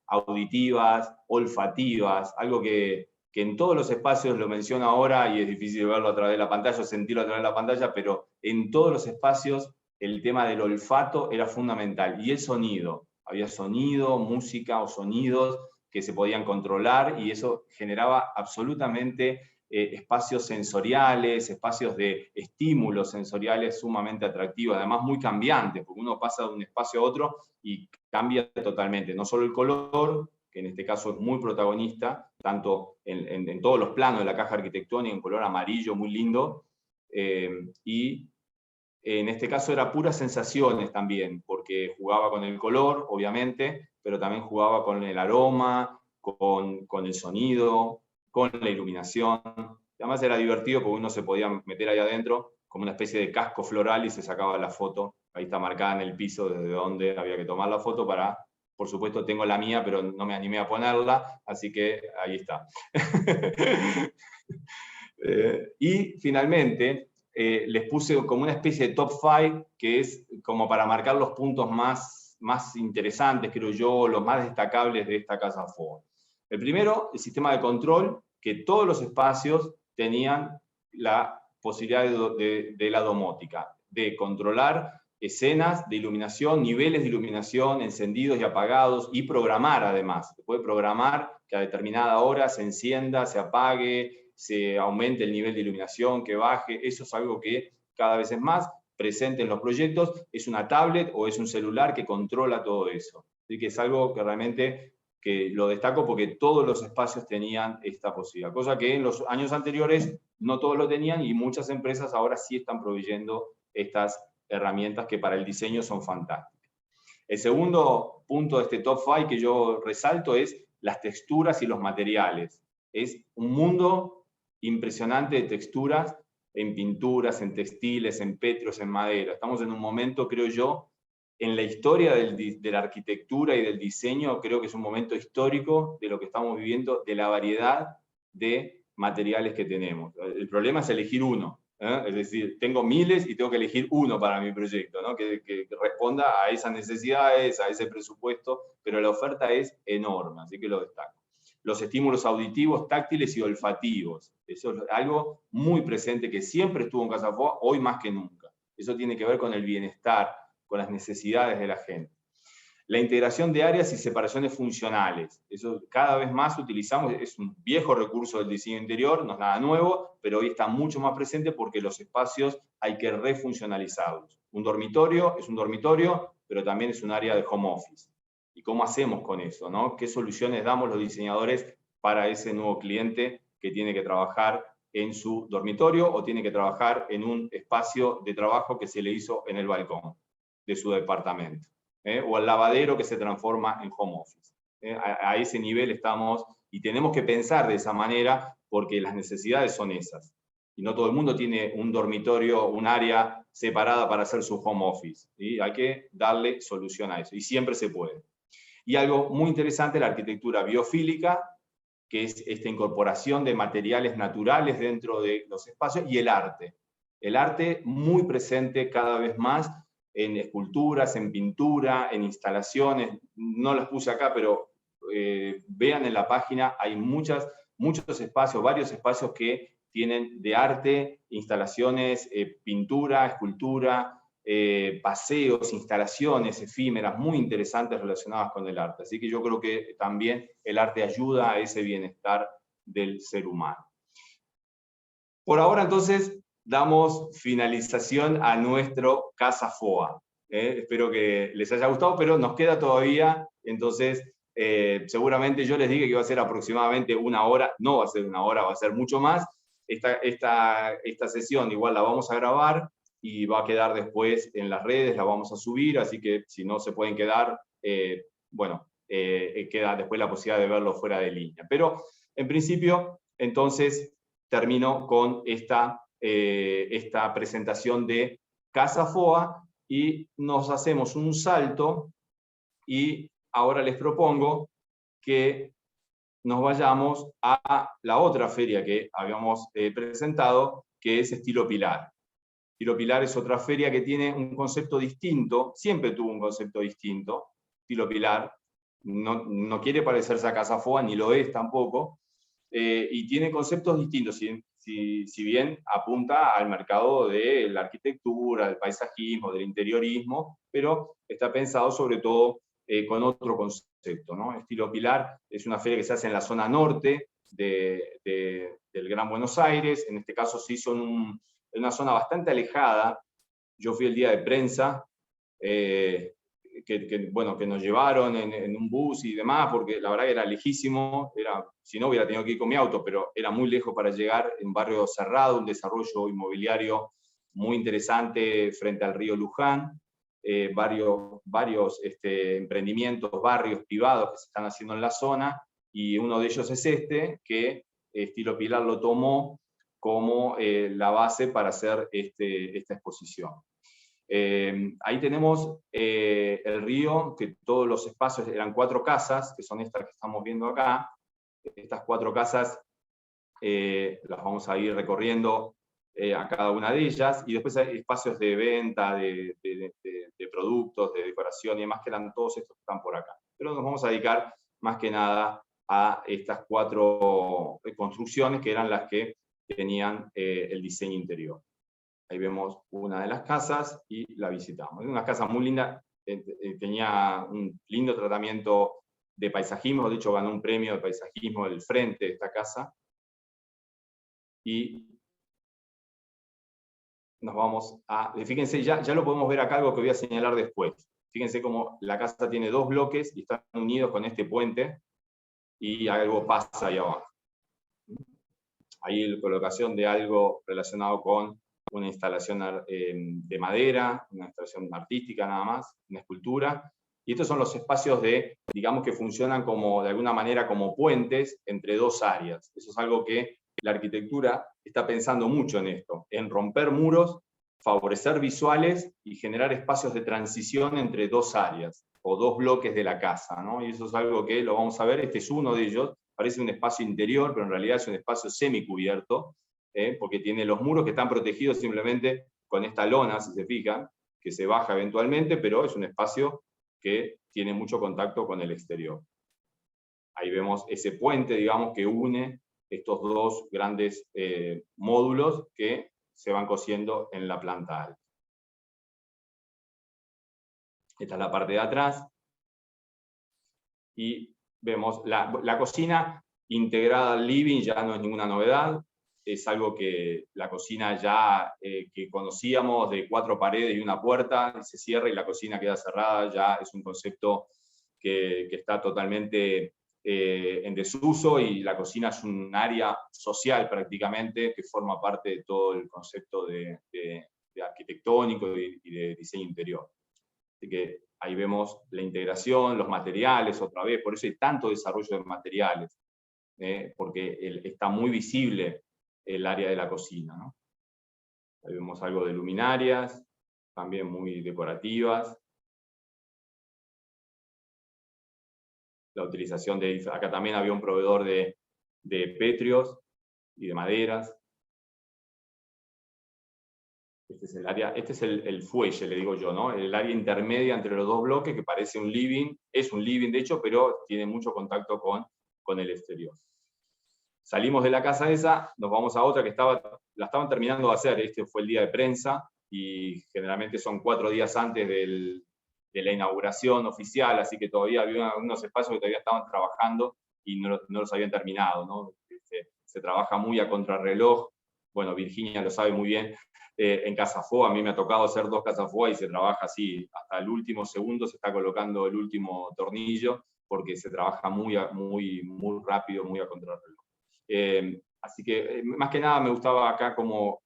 auditivas, olfativas, algo que en todos los espacios, lo menciono ahora, y es difícil verlo a través de la pantalla, o sentirlo a través de la pantalla, pero en todos los espacios el tema del olfato era fundamental, y el sonido. Había sonido, música o sonidos que se podían controlar, y eso generaba absolutamente espacios sensoriales, espacios de estímulos sensoriales sumamente atractivos, además muy cambiantes, porque uno pasa de un espacio a otro y cambia totalmente, no solo el color, que en este caso es muy protagonista, tanto en todos los planos de la caja arquitectónica, en color amarillo muy lindo, y en este caso era puras sensaciones también, porque jugaba con el color, obviamente, pero también jugaba con el aroma, con el sonido, con la iluminación. Además era divertido porque uno se podía meter ahí adentro como una especie de casco floral y se sacaba la foto. Ahí está marcada en el piso desde donde había que tomar la foto para... Por supuesto tengo la mía, pero no me animé a ponerla, así que ahí está. Y finalmente les puse como una especie de top 5, que es como para marcar los puntos más interesantes, creo yo, los más destacables de esta casa Ford. El primero, el sistema de control, que todos los espacios tenían la posibilidad de la domótica, de controlar escenas de iluminación, niveles de iluminación, encendidos y apagados, y programar además. Se puede programar que a determinada hora se encienda, se apague, se aumente el nivel de iluminación, que baje. Eso es algo que cada vez es más presente en los proyectos. Es una tablet o es un celular que controla todo eso. Así que es algo que realmente que lo destaco porque todos los espacios tenían esta posibilidad, cosa que en los años anteriores no todos lo tenían, y muchas empresas ahora sí están proveyendo estas herramientas que para el diseño son fantásticas. El segundo punto de este top 5 que yo resalto es las texturas y los materiales. Es un mundo impresionante de texturas en pinturas, en textiles, en petros, en madera. Estamos en un momento, creo yo, en la historia de la arquitectura y del diseño, creo que es un momento histórico de lo que estamos viviendo, de la variedad de materiales que tenemos. El problema es elegir uno. Es decir, tengo miles y tengo que elegir uno para mi proyecto, ¿no? que responda a esas necesidades, a ese presupuesto, pero la oferta es enorme, así que lo destaco. Los estímulos auditivos, táctiles y olfativos, eso es algo muy presente que siempre estuvo en Casa Ford, hoy más que nunca. Eso tiene que ver con el bienestar, con las necesidades de la gente. La integración de áreas y separaciones funcionales. Eso cada vez más utilizamos, es un viejo recurso del diseño interior, no es nada nuevo, pero hoy está mucho más presente porque los espacios hay que refuncionalizarlos. Un dormitorio es un dormitorio, pero también es un área de home office. ¿Y cómo hacemos con eso, no? ¿Qué soluciones damos los diseñadores para ese nuevo cliente que tiene que trabajar en su dormitorio o tiene que trabajar en un espacio de trabajo que se le hizo en el balcón de su departamento, o al lavadero que se transforma en home office. A ese nivel estamos y tenemos que pensar de esa manera porque las necesidades son esas. Y no todo el mundo tiene un dormitorio, un área separada para hacer su home office. ¿Sí? Hay que darle solución a eso y siempre se puede. Y algo muy interesante, la arquitectura biofílica, que es esta incorporación de materiales naturales dentro de los espacios, y el arte. El arte muy presente cada vez más en esculturas, en pintura, en instalaciones. No las puse acá, pero vean en la página, hay muchos espacios, varios espacios que tienen de arte, instalaciones, pintura, escultura, paseos, instalaciones efímeras muy interesantes relacionadas con el arte. Así que yo creo que también el arte ayuda a ese bienestar del ser humano. Por ahora, entonces, damos finalización a nuestro Casa FOA. Espero que les haya gustado, pero nos queda todavía, entonces, seguramente yo les dije que iba a ser aproximadamente 1 hora, no va a ser 1 hora, va a ser mucho más. Esta sesión igual la vamos a grabar, y va a quedar después en las redes, la vamos a subir, así que si no se pueden quedar, queda después la posibilidad de verlo fuera de línea. Pero en principio, entonces, termino con esta presentación de Casa FOA y nos hacemos un salto y ahora les propongo que nos vayamos a la otra feria que habíamos presentado, que es Estilo Pilar. Estilo Pilar es otra feria que tiene un concepto distinto, siempre tuvo un concepto distinto. Estilo Pilar no quiere parecerse a Casa FOA, ni lo es tampoco, y tiene conceptos distintos, si bien apunta al mercado de la arquitectura, del paisajismo, del interiorismo, pero está pensado sobre todo con otro concepto, ¿no? Estilo Pilar es una feria que se hace en la zona norte del Gran Buenos Aires, en este caso se hizo en una zona bastante alejada. Yo fui el día de prensa, que nos llevaron en un bus y demás, porque la verdad que era lejísimo, si no hubiera tenido que ir con mi auto, pero era muy lejos para llegar, en un barrio cerrado, un desarrollo inmobiliario muy interesante frente al río Luján, varios emprendimientos, barrios privados que se están haciendo en la zona, y uno de ellos es que Estilo Pilar lo tomó como la base para hacer esta exposición. Ahí tenemos el río, que todos los espacios eran 4 casas, que son estas que estamos viendo acá. Estas 4 casas las vamos a ir recorriendo a cada una de ellas, y después hay espacios de venta, de productos, de decoración y demás, que eran todos estos que están por acá. Pero nos vamos a dedicar más que nada a estas 4 construcciones, que eran las que tenían el diseño interior. Ahí vemos una de las casas y la visitamos. Es una casa muy linda, tenía un lindo tratamiento de paisajismo, de hecho ganó un premio de paisajismo del frente de esta casa. Y nos vamos a... Fíjense, ya lo podemos ver acá, algo que voy a señalar después. Fíjense cómo la casa tiene 2 bloques y están unidos con este puente, y algo pasa ahí abajo. Ahí la colocación de algo relacionado con una instalación de madera, una instalación artística nada más, una escultura. Y estos son los espacios digamos que funcionan de alguna manera como puentes entre 2 áreas. Eso es algo que la arquitectura está pensando mucho en esto, en romper muros, favorecer visuales y generar espacios de transición entre 2 áreas o 2 bloques de la casa, ¿no? Y eso es algo que lo vamos a ver. Este es uno de ellos. Parece un espacio interior, pero en realidad es un espacio semicubierto, porque tiene los muros que están protegidos simplemente con esta lona, si se fijan, que se baja eventualmente, pero es un espacio que tiene mucho contacto con el exterior. Ahí vemos ese puente, digamos, que une estos 2 grandes módulos que se van cosiendo en la planta alta. Esta es la parte de atrás. Y vemos la cocina integrada al living, ya no es ninguna novedad. Es algo que la cocina ya que conocíamos, de 4 paredes y una puerta, se cierra y la cocina queda cerrada, ya es un concepto que está totalmente en desuso, y la cocina es un área social prácticamente que forma parte de todo el concepto de arquitectónico y de diseño interior. Así que ahí vemos la integración, los materiales otra vez, por eso hay tanto desarrollo de materiales, porque está muy visible el área de la cocina, ¿no? Ahí vemos algo de luminarias, también muy decorativas. La utilización acá también había un proveedor de pétreos y de maderas. Este es el área, este es el fuelle, le digo yo, ¿no? El área intermedia entre los dos bloques, que parece un living, es un living de hecho, pero tiene mucho contacto con el exterior. Salimos de la casa esa, nos vamos a otra que la estaban terminando de hacer, este fue el día de prensa, y generalmente son 4 días antes de la inauguración oficial, así que todavía había unos espacios que todavía estaban trabajando y no los habían terminado, ¿no? Se trabaja muy a contrarreloj, bueno, Virginia lo sabe muy bien. En Casafó, a mí me ha tocado hacer 2 Casafó y se trabaja así, hasta el último segundo se está colocando el último tornillo, porque se trabaja muy rápido, muy a contrarreloj. Así que, más que nada, me gustaba acá cómo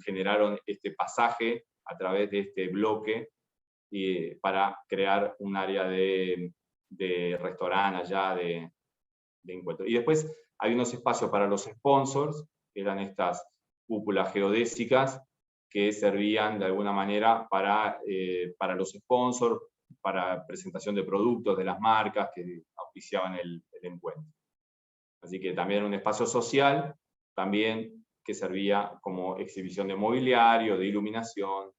generaron este pasaje a través de este bloque para crear un área de restaurante allá, de encuentro. Y después hay unos espacios para los sponsors, que eran estas cúpulas geodésicas que servían de alguna manera para los sponsors, para presentación de productos de las marcas que auspiciaban el encuentro. Así que también un espacio social, también que servía como exhibición de mobiliario, de iluminación.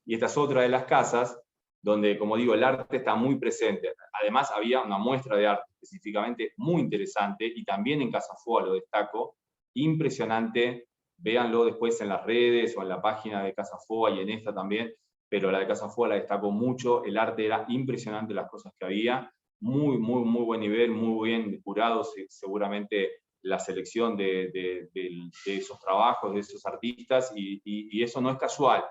Y esta es otra de las casas donde, como digo, el arte está muy presente. Además, había una muestra de arte específicamente muy interesante, y también en Casafó lo destaco, impresionante. Véanlo después en las redes o en la página de Casafó y en esta también, pero la de Casafó la destaco mucho. El arte era impresionante, las cosas que había, muy buen nivel, muy bien curados, seguramente la selección de esos trabajos, de esos artistas, y eso no es casual,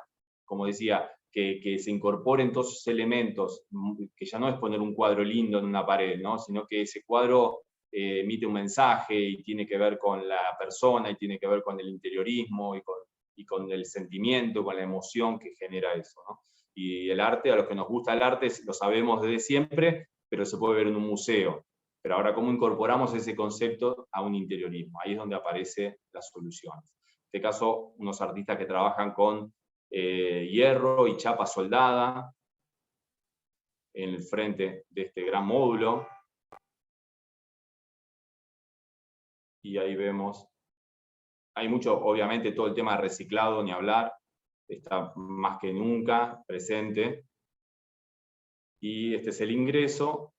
como decía, que se incorporen todos esos elementos, que ya no es poner un cuadro lindo en una pared, ¿no? Sino que ese cuadro emite un mensaje y tiene que ver con la persona, y tiene que ver con el interiorismo y con el sentimiento, con la emoción que genera eso, ¿no? Y el arte, a los que nos gusta el arte, lo sabemos desde siempre, pero se puede ver en un museo. Pero ahora, ¿cómo incorporamos ese concepto a un interiorismo? Ahí es donde aparece la solución. En este caso, unos artistas que trabajan con hierro y chapa soldada en el frente de este gran módulo. Y ahí vemos, hay mucho, obviamente, todo el tema de reciclado, ni hablar, está más que nunca presente. Y este es el ingreso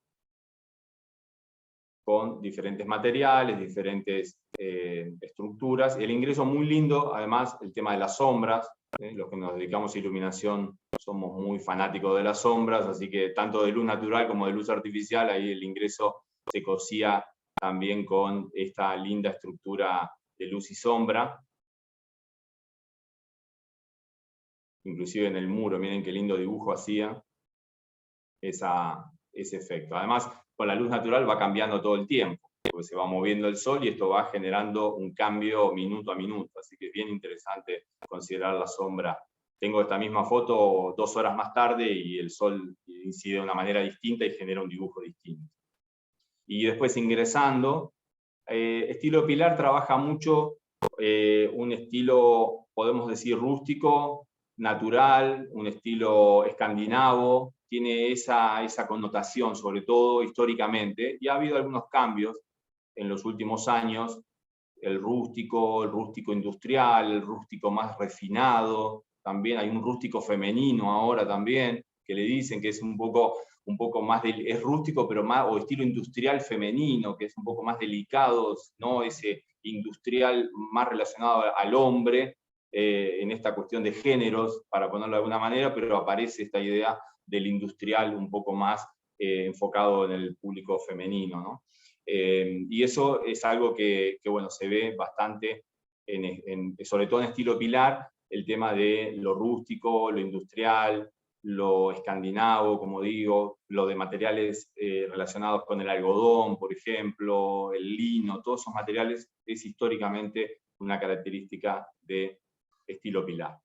con diferentes materiales, diferentes estructuras. El ingreso muy lindo, además, el tema de las sombras. Los que nos dedicamos a iluminación somos muy fanáticos de las sombras, así que tanto de luz natural como de luz artificial, ahí el ingreso se cosía también con esta linda estructura de luz y sombra. Inclusive en el muro, miren qué lindo dibujo hacía ese efecto. Además, con la luz natural va cambiando todo el tiempo, porque se va moviendo el sol y esto va generando un cambio minuto a minuto, así que es bien interesante considerar la sombra. Tengo esta misma foto 2 horas más tarde y el sol incide de una manera distinta y genera un dibujo distinto. Y después, ingresando, estilo Pilar trabaja mucho un estilo, podemos decir, rústico, natural, un estilo escandinavo, tiene esa connotación, sobre todo históricamente, y ha habido algunos cambios en los últimos años, el rústico industrial, el rústico más refinado, también hay un rústico femenino ahora también, que le dicen que es un poco más, es rústico, pero más, o estilo industrial femenino, que es un poco más delicado, ¿no? Ese industrial más relacionado al hombre, en esta cuestión de géneros, para ponerlo de alguna manera, pero aparece esta idea del industrial un poco más enfocado en el público femenino, ¿no? Y eso es algo que bueno, se ve bastante, sobre todo en estilo Pilar, el tema de lo rústico, lo industrial, lo escandinavo, como digo, lo de materiales relacionados con el algodón, por ejemplo, el lino, todos esos materiales es históricamente una característica de estilo Pilar.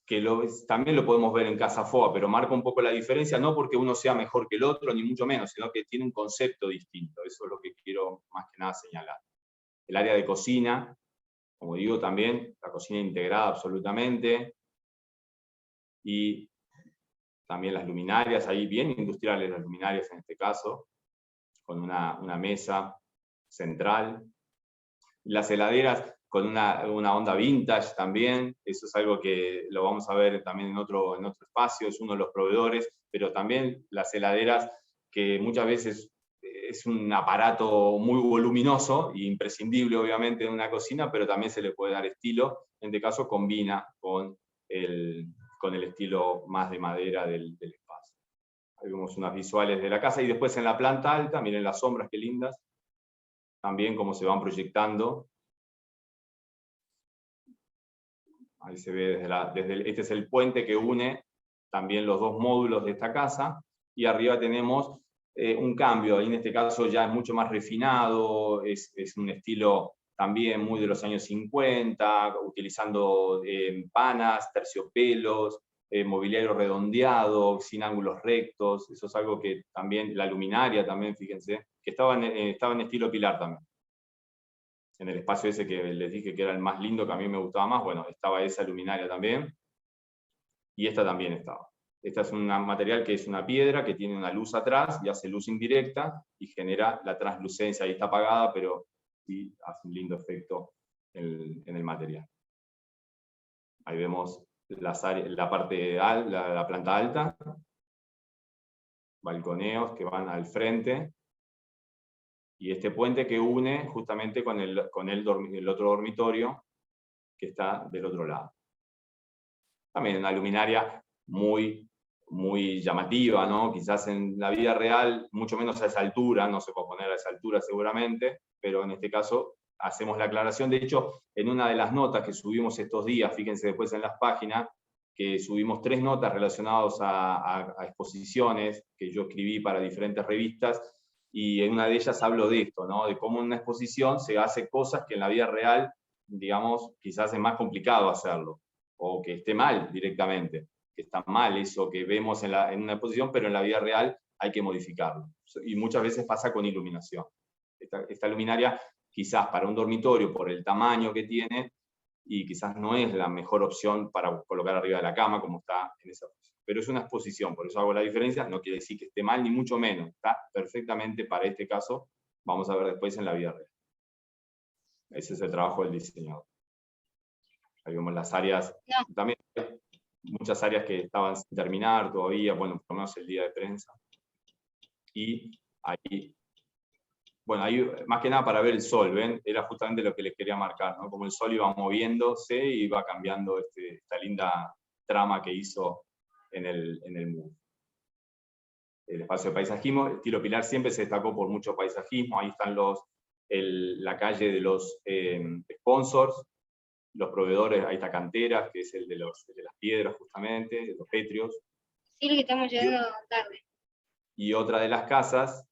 Que también lo podemos ver en Casa Foa, pero marca un poco la diferencia, no porque uno sea mejor que el otro, ni mucho menos, sino que tiene un concepto distinto. Eso es lo que quiero más que nada señalar. El área de cocina, como digo también, la cocina integrada absolutamente, y también las luminarias, ahí bien industriales las luminarias en este caso, con una mesa central. Las heladeras con una onda vintage también, eso es algo que lo vamos a ver también en otro espacio, es uno de los proveedores, pero también las heladeras que muchas veces es un aparato muy voluminoso e imprescindible obviamente en una cocina, pero también se le puede dar estilo, en este caso combina con el estilo más de madera del espacio. Ahí vemos unas visuales de la casa, y después en la planta alta, miren las sombras qué lindas, también cómo se van proyectando. Ahí se ve este es el puente que une también los dos módulos de esta casa, y arriba tenemos un cambio, ahí en este caso ya es mucho más refinado, es un estilo también muy de los años 50, utilizando panas, terciopelos, mobiliario redondeado, sin ángulos rectos. Eso es algo que también, la luminaria también, fíjense, que estaba en estilo Pilar también. En el espacio ese que les dije que era el más lindo, que a mí me gustaba más, bueno, estaba esa luminaria también, y esta también estaba. Esta es un material que es una piedra que tiene una luz atrás y hace luz indirecta y genera la translucencia. Ahí está apagada, pero sí hace un lindo efecto en el material. Ahí vemos la parte alta, la planta alta, balconeos que van al frente, y este puente que une justamente con el otro dormitorio que está del otro lado. También una luminaria muy llamativa, ¿no? Quizás en la vida real, mucho menos a esa altura, no se puede poner a esa altura seguramente, pero en este caso hacemos la aclaración. De hecho, en una de las notas que subimos estos días, fíjense después en las páginas, que subimos 3 notas relacionadas a exposiciones que yo escribí para diferentes revistas, y en una de ellas hablo de esto, ¿no? De cómo en una exposición se hace cosas que en la vida real, digamos, quizás es más complicado hacerlo, o que esté mal directamente, que está mal eso que vemos en una exposición, pero en la vida real hay que modificarlo. Y muchas veces pasa con iluminación. Esta luminaria, quizás para un dormitorio, por el tamaño que tiene, y quizás no es la mejor opción para colocar arriba de la cama, como está en esa posición. Pero es una exposición, por eso hago la diferencia, no quiere decir que esté mal, ni mucho menos. Está perfectamente para este caso, vamos a ver después en la vida real. Ese es el trabajo del diseñador. Ahí vemos las áreas, también muchas áreas que estaban sin terminar todavía, bueno, por lo menos el día de prensa. Y ahí, bueno, ahí más que nada para ver el sol, ¿ven? Era justamente lo que les quería marcar, ¿no? Como el sol iba moviéndose y iba cambiando esta linda trama que hizo en el muro. El espacio de paisajismo, el estilo Pilar siempre se destacó por mucho paisajismo. Ahí están la calle de los sponsors, los proveedores. Ahí está Canteras, que es el de las piedras justamente, de los petrios. Sí, que estamos llegando tarde. Y otra de las casas,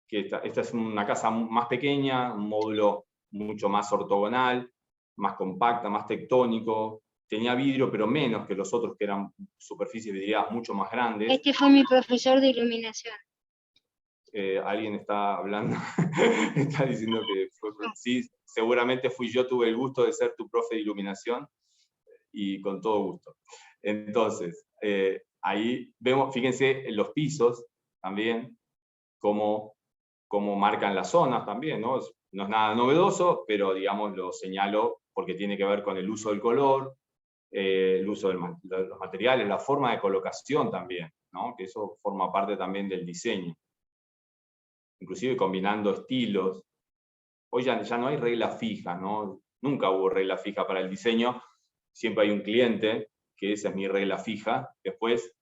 que esta es una casa más pequeña, un módulo mucho más ortogonal, más compacta, más tectónico. Tenía vidrio, pero menos que los otros, que eran superficies vidriadas mucho más grandes. Este fue mi profesor de iluminación. Alguien está hablando, está diciendo que sí, seguramente fui yo, tuve el gusto de ser tu profe de iluminación, y con todo gusto. Entonces, ahí vemos, fíjense, en los pisos también, cómo marcan las zonas también, ¿no? No es nada novedoso, pero digamos lo señalo porque tiene que ver con el uso del color, el uso de los materiales, la forma de colocación también, ¿no? Que eso forma parte también del diseño. Inclusive combinando estilos. Hoy ya no hay regla fija, ¿no? Nunca hubo regla fija para el diseño, siempre hay un cliente, que esa es mi regla fija. Después,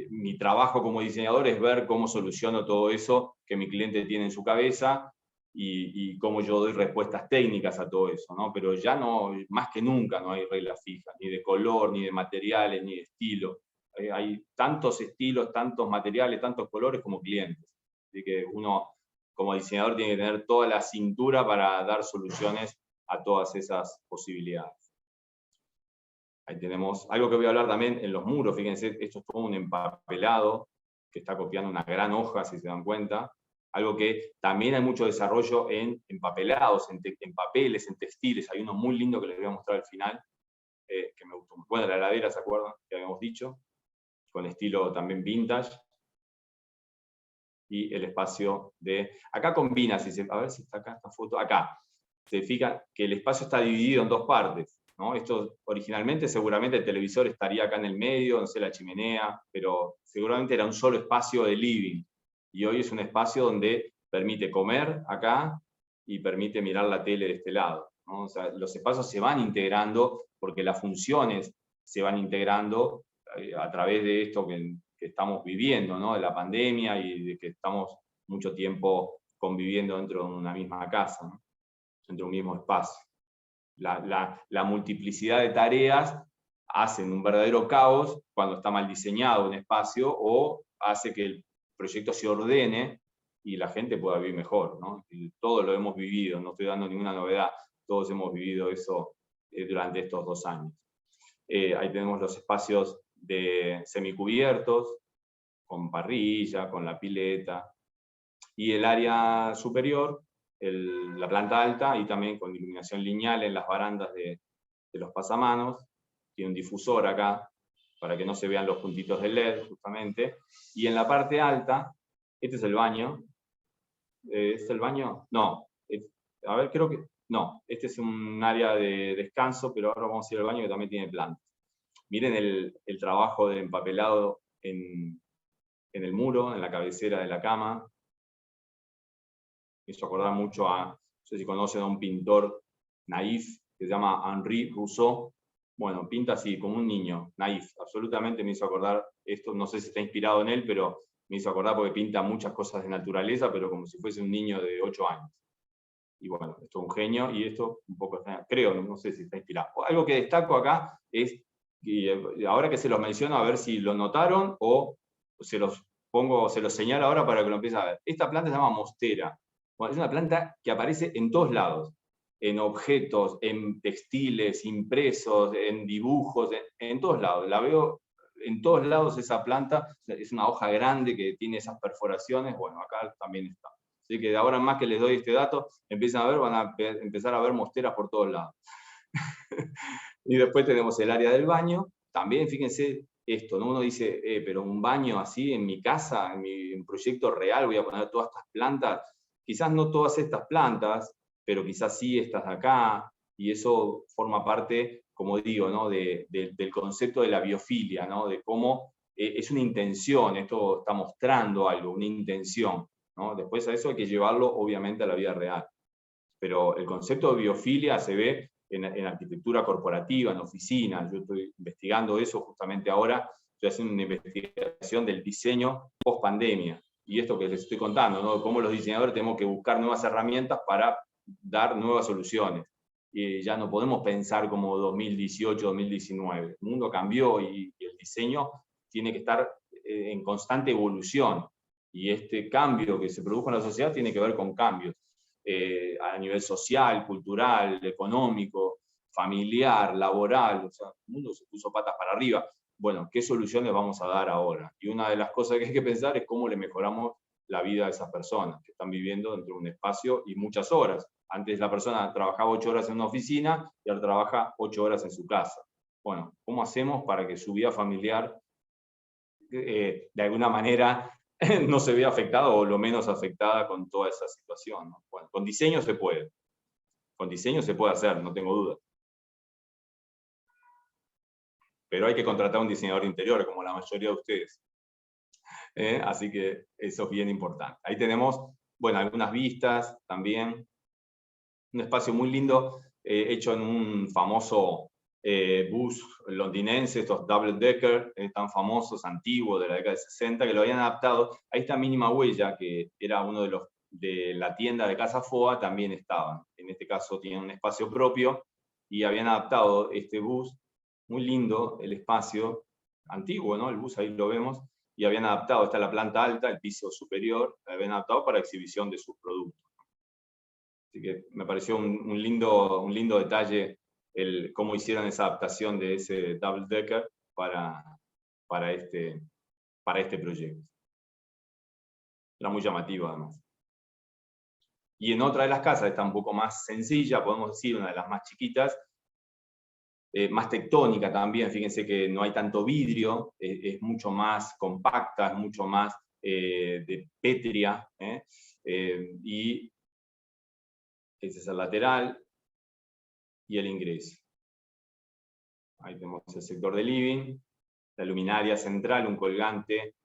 mi trabajo como diseñador es ver cómo soluciono todo eso que mi cliente tiene en su cabeza, y cómo yo doy respuestas técnicas a todo eso, ¿no? Pero ya no, más que nunca no hay reglas fijas, ni de color, ni de materiales, ni de estilo. Hay tantos estilos, tantos materiales, tantos colores como clientes. Así que uno, como diseñador, tiene que tener toda la cintura para dar soluciones a todas esas posibilidades. Ahí tenemos algo que voy a hablar también en los muros. Fíjense, esto es todo un empapelado que está copiando una gran hoja, si se dan cuenta. Algo que también hay mucho desarrollo en empapelados, en papeles, en textiles. Hay uno muy lindo que les voy a mostrar al final, que me gustó. Bueno, la heladera, ¿se acuerdan? Que habíamos dicho, con estilo también vintage. Y el espacio de... Acá combina, a ver si está acá esta foto, acá. Se fija que el espacio está dividido en dos partes, ¿no? Esto originalmente, seguramente el televisor estaría acá en el medio, no sé, la chimenea, pero seguramente era un solo espacio de living. Y hoy es un espacio donde permite comer acá y permite mirar la tele de este lado, ¿no? O sea, los espacios se van integrando porque las funciones se van integrando a través de esto que estamos viviendo, ¿no? De la pandemia y de que estamos mucho tiempo conviviendo dentro de una misma casa, ¿no? Dentro de un mismo espacio. La multiplicidad de tareas hacen un verdadero caos cuando está mal diseñado un espacio, o hace que el proyecto se ordene y la gente pueda vivir mejor, ¿no? Y todos lo hemos vivido, no estoy dando ninguna novedad, todos hemos vivido eso durante estos 2 años. Ahí tenemos los espacios de semicubiertos, con parrilla, con la pileta, y el área superior, la planta alta, y también con iluminación lineal en las barandas de los pasamanos. Tiene un difusor acá, para que no se vean los puntitos de LED, justamente. Y en la parte alta, este es el baño. ¿Es el baño? No. A ver, creo que... No, este es un área de descanso, pero ahora vamos a ir al baño que también tiene planta. Miren el trabajo de empapelado en el muro, en la cabecera de la cama. Me hizo acordar mucho a, no sé si conocen a un pintor naif, que se llama Henri Rousseau. Bueno, pinta así, como un niño, naif. Absolutamente me hizo acordar esto, no sé si está inspirado en él, pero me hizo acordar porque pinta muchas cosas de naturaleza, pero como si fuese un niño de 8 años. Y bueno, esto es un genio, y esto un poco, creo, no sé si está inspirado. Algo que destaco acá es, y ahora que se los menciono, a ver si lo notaron o se los pongo, se los señalo ahora para que lo empiecen a ver. Esta planta se llama mostera. Bueno, es una planta que aparece en todos lados, en objetos, en textiles, impresos, en dibujos, en todos lados. La veo en todos lados esa planta, es una hoja grande que tiene esas perforaciones, bueno, acá también está. Así que de ahora en más que les doy este dato, empiezan a ver, van a empezar a ver mosteras por todos lados. Y después tenemos el área del baño. También, fíjense esto, ¿no? Uno dice, pero un baño así en mi casa, en mi proyecto real, voy a poner todas estas plantas. Quizás no todas estas plantas, pero quizás sí estas de acá, y eso forma parte, como digo, ¿no? del concepto de la biofilia, ¿no? De cómo es una intención, esto está mostrando algo, una intención, ¿no? Después a eso hay que llevarlo, obviamente, a la vida real. Pero el concepto de biofilia se ve en arquitectura corporativa, en oficinas. Yo estoy investigando eso justamente ahora, estoy haciendo una investigación del diseño post-pandemia. Y esto que les estoy contando, ¿no? Cómo los diseñadores tenemos que buscar nuevas herramientas para dar nuevas soluciones. Y ya no podemos pensar como 2018, 2019. El mundo cambió y el diseño tiene que estar en constante evolución. Y este cambio que se produjo en la sociedad tiene que ver con cambios a nivel social, cultural, económico, familiar, laboral. O sea, el mundo se puso patas para arriba. Bueno, ¿qué soluciones vamos a dar ahora? Y una de las cosas que hay que pensar es cómo le mejoramos la vida a esas personas que están viviendo dentro de un espacio y muchas horas. Antes la persona trabajaba 8 horas en una oficina y ahora trabaja 8 horas en su casa. Bueno, ¿cómo hacemos para que su vida familiar de alguna manera no se vea afectada o lo menos afectada con toda esa situación, ¿no? Bueno, con diseño se puede. Con diseño se puede hacer, no tengo duda. Pero hay que contratar a un diseñador interior, como la mayoría de ustedes. Así que eso es bien importante. Ahí tenemos, bueno, algunas vistas también. Un espacio muy lindo, hecho en un famoso bus londinense, estos double decker, tan famosos, antiguos, de la década de 60, que lo habían adaptado a esta mínima huella, que era uno de los de la tienda de Casa Foa también estaban. En este caso tienen un espacio propio y habían adaptado este bus, muy lindo el espacio, antiguo, ¿no? El bus ahí lo vemos, y habían adaptado, está la planta alta, el piso superior, habían adaptado para exhibición de sus productos. Así que me pareció un lindo detalle cómo hicieron esa adaptación de ese double decker para este proyecto. Era muy llamativo además. Y en otra de las casas, está un poco más sencilla, podemos decir, una de las más chiquitas, más tectónica también, fíjense que no hay tanto vidrio, es mucho más compacta, es mucho más de pétrea, y ese es el lateral y el ingreso. Ahí tenemos el sector de living, la luminaria central, un colgante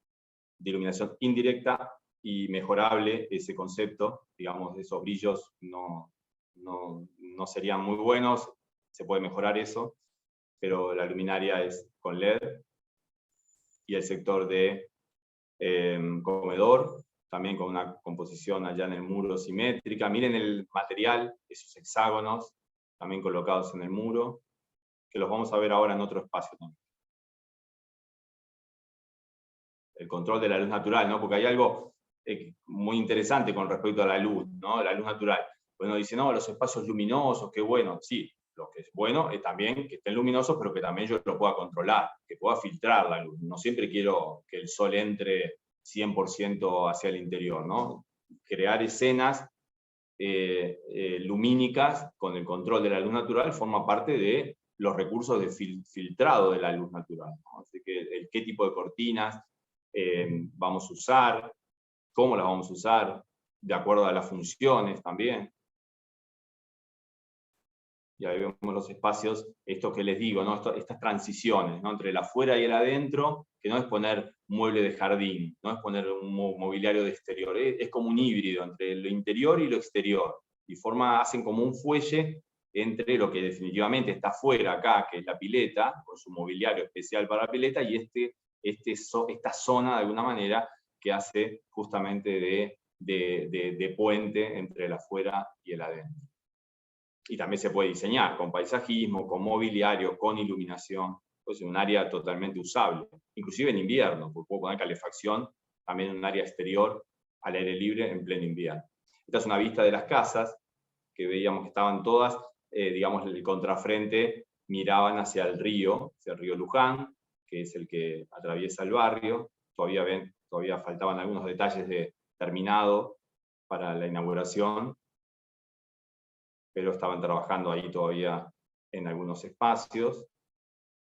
de iluminación indirecta y mejorable, ese concepto, digamos, esos brillos no serían muy buenos, se puede mejorar eso, pero la luminaria es con LED, y el sector de comedor, también con una composición allá en el muro simétrica. Miren el material, esos hexágonos, también colocados en el muro, que los vamos a ver ahora en otro espacio también. El control de la luz natural, ¿no? Porque hay algo muy interesante con respecto a la luz, ¿no? La luz natural. Bueno, dice, no, los espacios luminosos, qué bueno. Sí, lo que es bueno es también que estén luminosos, pero que también yo lo pueda controlar, que pueda filtrar la luz. No siempre quiero que el sol entre 100% hacia el interior, ¿no? Crear escenas lumínicas con el control de la luz natural forma parte de los recursos de filtrado de la luz natural, ¿no? Así que qué tipo de cortinas vamos a usar, cómo las vamos a usar, de acuerdo a las funciones también. Y ahí vemos los espacios, esto que les digo, ¿no? Estas transiciones, ¿no? Entre el afuera y el adentro, que no es poner mueble de jardín, no es poner un mobiliario de exterior, es como un híbrido entre lo interior y lo exterior, y hacen como un fuelle entre lo que definitivamente está afuera acá, que es la pileta, con su mobiliario especial para la pileta, y esta zona de alguna manera que hace justamente de puente entre el afuera y el adentro. Y también se puede diseñar con paisajismo, con mobiliario, con iluminación, pues un área totalmente usable, inclusive en invierno, porque puedo poner calefacción también en un área exterior, al aire libre, en pleno invierno. Esta es una vista de las casas, que veíamos que estaban todas, digamos, el contrafrente, miraban hacia el río Luján, que es el que atraviesa el barrio. Todavía faltaban algunos detalles de terminado para la inauguración, pero estaban trabajando ahí todavía en algunos espacios.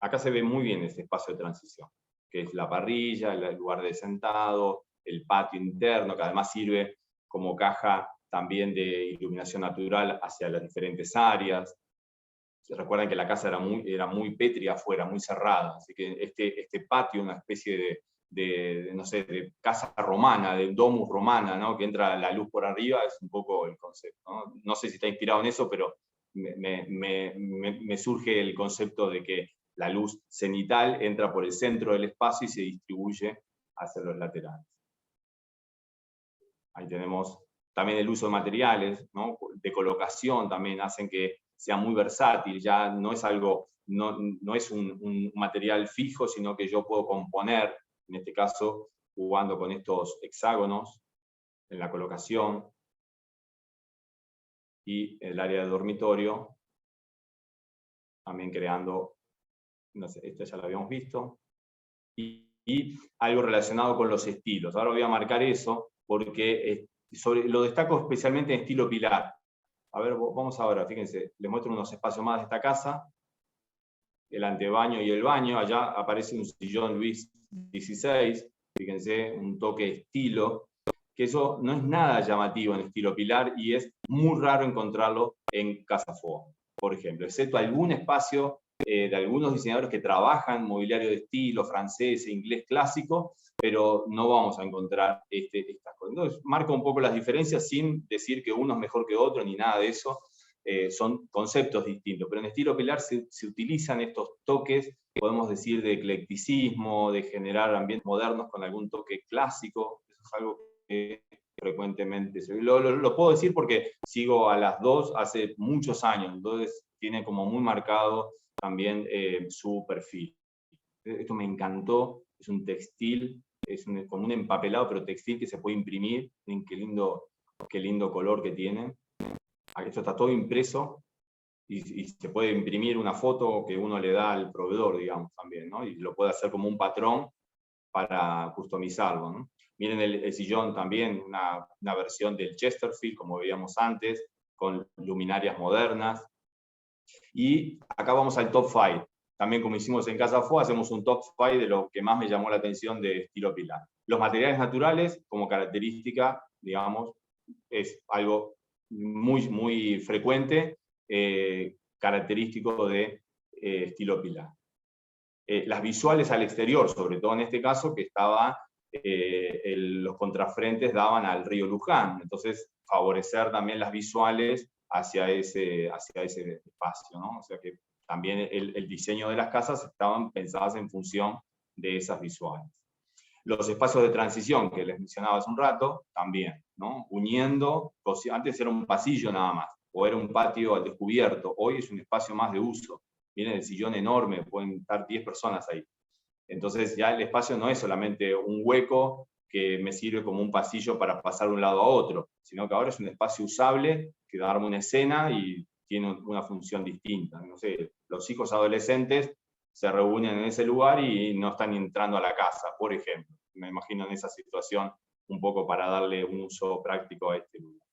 Acá se ve muy bien este espacio de transición, que es la parrilla, el lugar de sentado, el patio interno, que además sirve como caja también de iluminación natural hacia las diferentes áreas. Recuerdan que la casa era muy pétrea afuera, muy cerrada, así que este patio, una especie no sé, de casa romana, de domus romana, ¿no? Que entra la luz por arriba, es un poco el concepto, ¿no? No sé si está inspirado en eso, pero me surge el concepto de que la luz cenital entra por el centro del espacio y se distribuye hacia los laterales. Ahí tenemos también el uso de materiales, ¿no? De colocación también hacen que sea muy versátil, ya no es algo, no es un material fijo, sino que yo puedo componer, en este caso, jugando con estos hexágonos en la colocación, y el área de dormitorio, también creando, no sé, esta ya la habíamos visto, y algo relacionado con los estilos. Ahora voy a marcar eso, porque lo destaco especialmente en estilo pilar. A ver, vamos ahora, fíjense, les muestro unos espacios más de esta casa, el antebaño y el baño. Allá aparece un sillón Luis XVI, fíjense, un toque estilo, que eso no es nada llamativo en estilo pilar y es muy raro encontrarlo en Casa Foa, por ejemplo, excepto algún espacio de algunos diseñadores que trabajan mobiliario de estilo francés e inglés clásico, pero no vamos a encontrar estas cosas. Entonces, marca un poco las diferencias sin decir que uno es mejor que otro ni nada de eso. Son conceptos distintos, pero en estilo pilar se utilizan estos toques, podemos decir, de eclecticismo, de generar ambientes modernos con algún toque clásico. Eso es algo que frecuentemente. Lo puedo decir porque sigo a las dos hace muchos años, entonces tiene como muy marcado también su perfil. Esto me encantó, es un textil, como un empapelado, pero textil que se puede imprimir. Miren qué lindo color que tiene. Esto está todo impreso y se puede imprimir una foto que uno le da al proveedor, digamos, también, ¿no? Y lo puede hacer como un patrón para customizarlo, ¿no? Miren el sillón también, una versión del Chesterfield, como veíamos antes, con luminarias modernas. Y acá vamos al top 5. También, como hicimos en Casa Fo, hacemos un top 5 de lo que más me llamó la atención de estilo Pilar. Los materiales naturales, como característica, digamos, es algo muy, muy frecuente, característico de estilo Pilar. Las visuales al exterior, sobre todo en este caso, que los contrafrentes daban al río Luján, entonces favorecer también las visuales hacia ese espacio, ¿no? O sea que también el diseño de las casas estaban pensadas en función de esas visuales. Los espacios de transición, que les mencionaba hace un rato, también, ¿no? Uniendo, antes era un pasillo nada más, o era un patio al descubierto, hoy es un espacio más de uso. Miren el sillón enorme, pueden estar 10 personas ahí. Entonces ya el espacio no es solamente un hueco que me sirve como un pasillo para pasar de un lado a otro, sino que ahora es un espacio usable que da una escena y tiene una función distinta. No sé, los hijos adolescentes se reúnen en ese lugar y no están entrando a la casa, por ejemplo. Me imagino en esa situación un poco para darle un uso práctico a este lugar.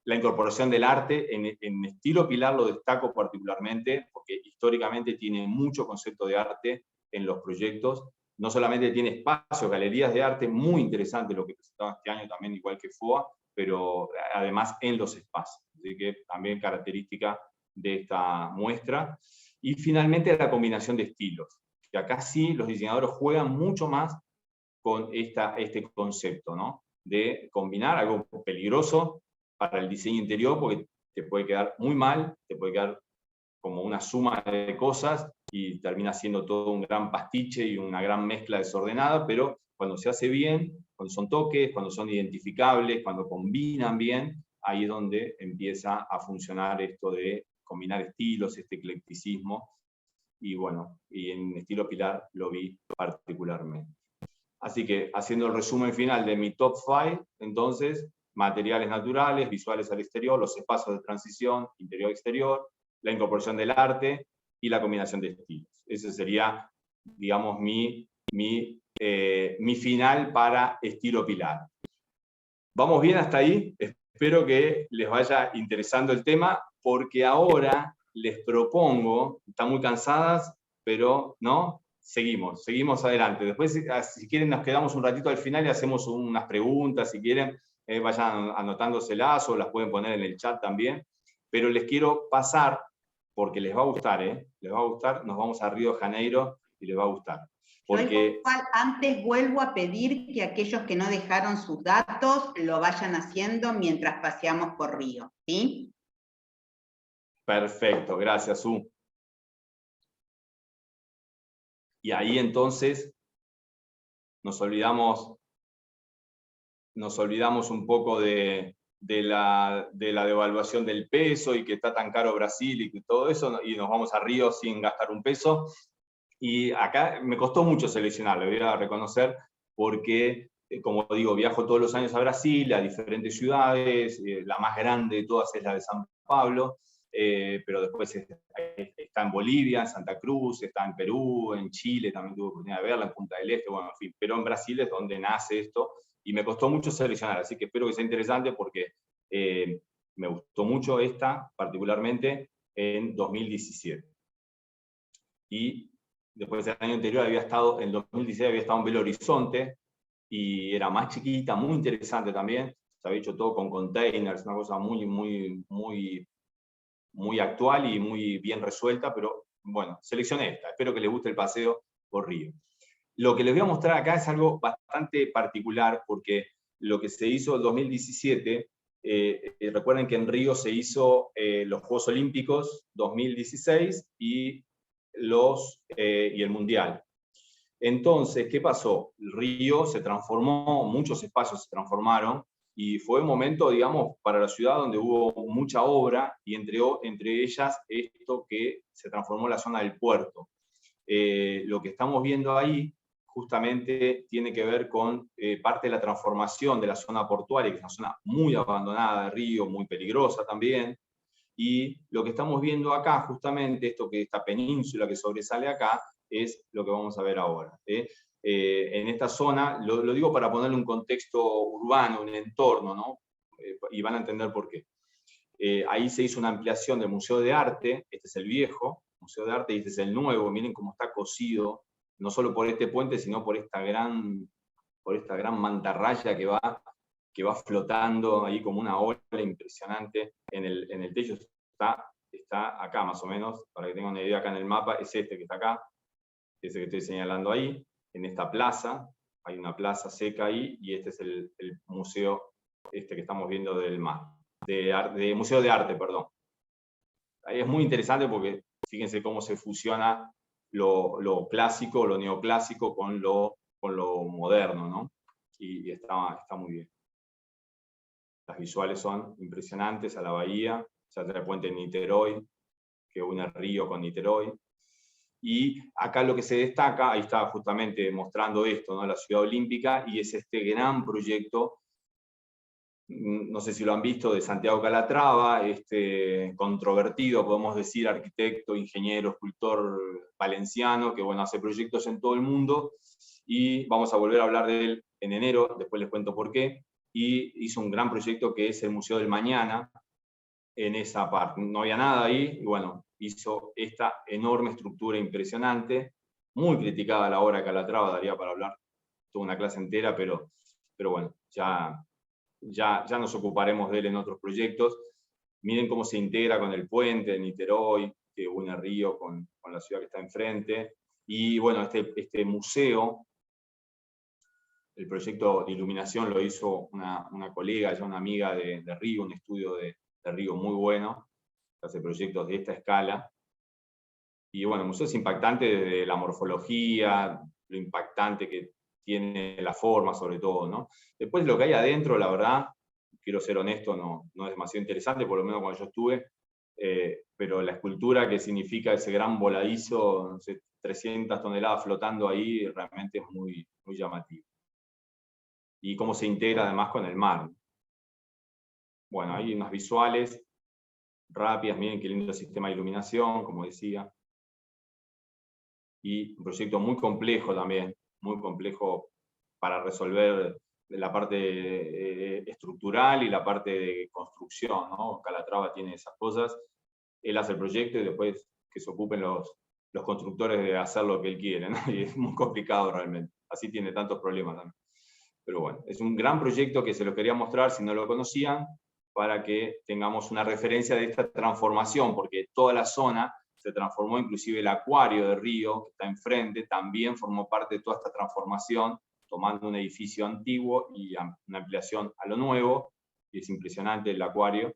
La incorporación del arte en estilo Pilar lo destaco particularmente porque históricamente tiene mucho concepto de arte en los proyectos. No solamente tiene espacios, galerías de arte muy interesantes, lo que presentaban este año también, igual que FOA, pero además en los espacios. Así que también característica de esta muestra. Y finalmente la combinación de estilos, que acá sí los diseñadores juegan mucho más con este concepto, ¿no? De combinar algo peligroso para el diseño interior, porque te puede quedar muy mal, te puede quedar como una suma de cosas y termina siendo todo un gran pastiche y una gran mezcla desordenada, pero cuando se hace bien, cuando son toques, cuando son identificables, cuando combinan bien, ahí es donde empieza a funcionar esto de combinar estilos, este eclecticismo, y bueno, y en estilo Pilar lo vi particularmente. Así que, haciendo el resumen final de mi top 5, entonces, materiales naturales, visuales al exterior, los espacios de transición, interior-exterior, la incorporación del arte y la combinación de estilos. Ese sería, digamos, mi final para estilo Pilar. ¿Vamos bien hasta ahí? Espero que les vaya interesando el tema, porque ahora les propongo, están muy cansadas, pero no, seguimos adelante. Después, si quieren, nos quedamos un ratito al final y hacemos unas preguntas, si quieren, vayan anotándoselas o las pueden poner en el chat también. Pero les quiero pasar, porque les va a gustar, les va a gustar, nos vamos a Río de Janeiro y les va a gustar. Porque antes vuelvo a pedir que aquellos que no dejaron sus datos lo vayan haciendo mientras paseamos por Río, ¿sí? Perfecto, gracias, Su. Y ahí entonces nos olvidamos un poco de la devaluación del peso y que está tan caro Brasil y que todo eso, y nos vamos a Río sin gastar un peso. Y acá me costó mucho seleccionar, lo voy a reconocer, porque, como digo, viajo todos los años a Brasil, a diferentes ciudades, la más grande de todas es la de San Pablo, pero después está en Bolivia, en Santa Cruz, está en Perú, en Chile, también tuve oportunidad de verla, en Punta del Este, bueno, en fin, pero en Brasil es donde nace esto, y me costó mucho seleccionar, así que espero que sea interesante porque me gustó mucho esta, particularmente en 2017. Y después el año anterior en 2016 había estado en Belo Horizonte, y era más chiquita, muy interesante también, se había hecho todo con containers, una cosa muy, muy, muy, muy actual y muy bien resuelta, pero bueno, seleccioné esta, espero que les guste el paseo por Río. Lo que les voy a mostrar acá es algo bastante particular, porque lo que se hizo en 2017, recuerden que en Río se hizo los Juegos Olímpicos 2016 y el Mundial. Entonces, ¿qué pasó? El Río se transformó, muchos espacios se transformaron, y fue un momento, digamos, para la ciudad donde hubo mucha obra, y entre ellas esto que se transformó en la zona del puerto. Lo que estamos viendo ahí justamente tiene que ver con parte de la transformación de la zona portuaria, que es una zona muy abandonada de Río, muy peligrosa también, y lo que estamos viendo acá, justamente esta península que sobresale acá, es lo que vamos a ver ahora. En esta zona, lo digo para ponerle un contexto urbano, un entorno, ¿no? Y van a entender por qué. Ahí se hizo una ampliación del Museo de Arte, este es el viejo Museo de Arte y este es el nuevo, miren cómo está cosido, no solo por este puente, sino por esta gran mantarraya que va flotando ahí como una ola impresionante en el techo. Está acá más o menos, para que tengan una idea acá en el mapa, es este que está acá, ese que estoy señalando ahí, en esta plaza, hay una plaza seca ahí, y este es el museo que estamos viendo del mar, de Museo de Arte, perdón. Ahí es muy interesante porque fíjense cómo se fusiona lo clásico, lo neoclásico con lo moderno, ¿no? Y está muy bien. Las visuales son impresionantes, a la bahía, ya trae el puente de Niterói, que une Río con Niterói. Y acá lo que se destaca, ahí está justamente mostrando esto, ¿no? La Ciudad Olímpica, y es este gran proyecto, no sé si lo han visto, de Santiago Calatrava, este controvertido, podemos decir, arquitecto, ingeniero, escultor valenciano, que bueno, hace proyectos en todo el mundo, y vamos a volver a hablar de él en enero, después les cuento por qué, y hizo un gran proyecto que es el Museo del Mañana, en esa parte. No había nada ahí, y bueno, hizo esta enorme estructura impresionante, muy criticada la obra de Calatrava, daría para hablar toda una clase entera, pero bueno, ya nos ocuparemos de él en otros proyectos. Miren cómo se integra con el puente de Niterói, que une Río con la ciudad que está enfrente. Y bueno, este museo, el proyecto de iluminación lo hizo una colega, ya una amiga de Río, un estudio de Río muy bueno, que hace proyectos de esta escala. Y bueno, el museo es impactante desde la morfología, lo impactante que tiene la forma sobre todo, ¿no? Después lo que hay adentro, la verdad, quiero ser honesto, no es demasiado interesante, por lo menos cuando yo estuve, pero la escultura que significa ese gran voladizo, no sé, 300 toneladas flotando ahí, realmente es muy, muy llamativo. Y cómo se integra además con el mar. Bueno, hay unas visuales rápidas, miren qué lindo sistema de iluminación, como decía. Y un proyecto muy complejo también, muy complejo para resolver la parte estructural y la parte de construcción, ¿no? Calatrava tiene esas cosas, él hace el proyecto y después que se ocupen los constructores de hacer lo que él quiere, ¿no? Y es muy complicado realmente, así tiene tantos problemas también. Pero bueno, es un gran proyecto que se lo quería mostrar si no lo conocían, para que tengamos una referencia de esta transformación, porque toda la zona se transformó, inclusive el acuario de Río, que está enfrente, también formó parte de toda esta transformación, tomando un edificio antiguo y una ampliación a lo nuevo, y es impresionante el acuario.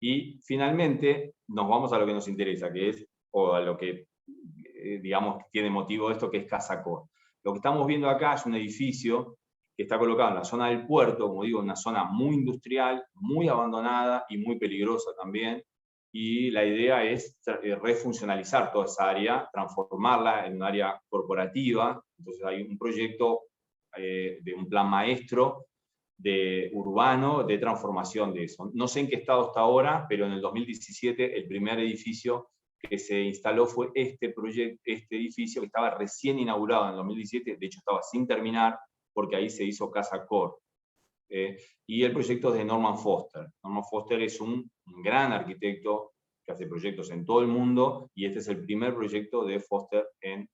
Y finalmente nos vamos a lo que nos interesa, que es, o a lo que digamos que tiene motivo de esto, que es Casa Cor. Lo que estamos viendo acá es un edificio que está colocado en la zona del puerto, como digo, una zona muy industrial, muy abandonada y muy peligrosa también, y la idea es refuncionalizar toda esa área, transformarla en un área corporativa. Entonces hay un proyecto de un plan maestro urbano de transformación de eso. No sé en qué estado está ahora, pero en el 2017 el primer edificio que se instaló fue este edificio, que estaba recién inaugurado en el 2017, de hecho estaba sin terminar, porque ahí se hizo Casa Cor. Y el proyecto es de Norman Foster. Norman Foster es un gran arquitecto que hace proyectos en todo el mundo, y este es el primer proyecto de Foster en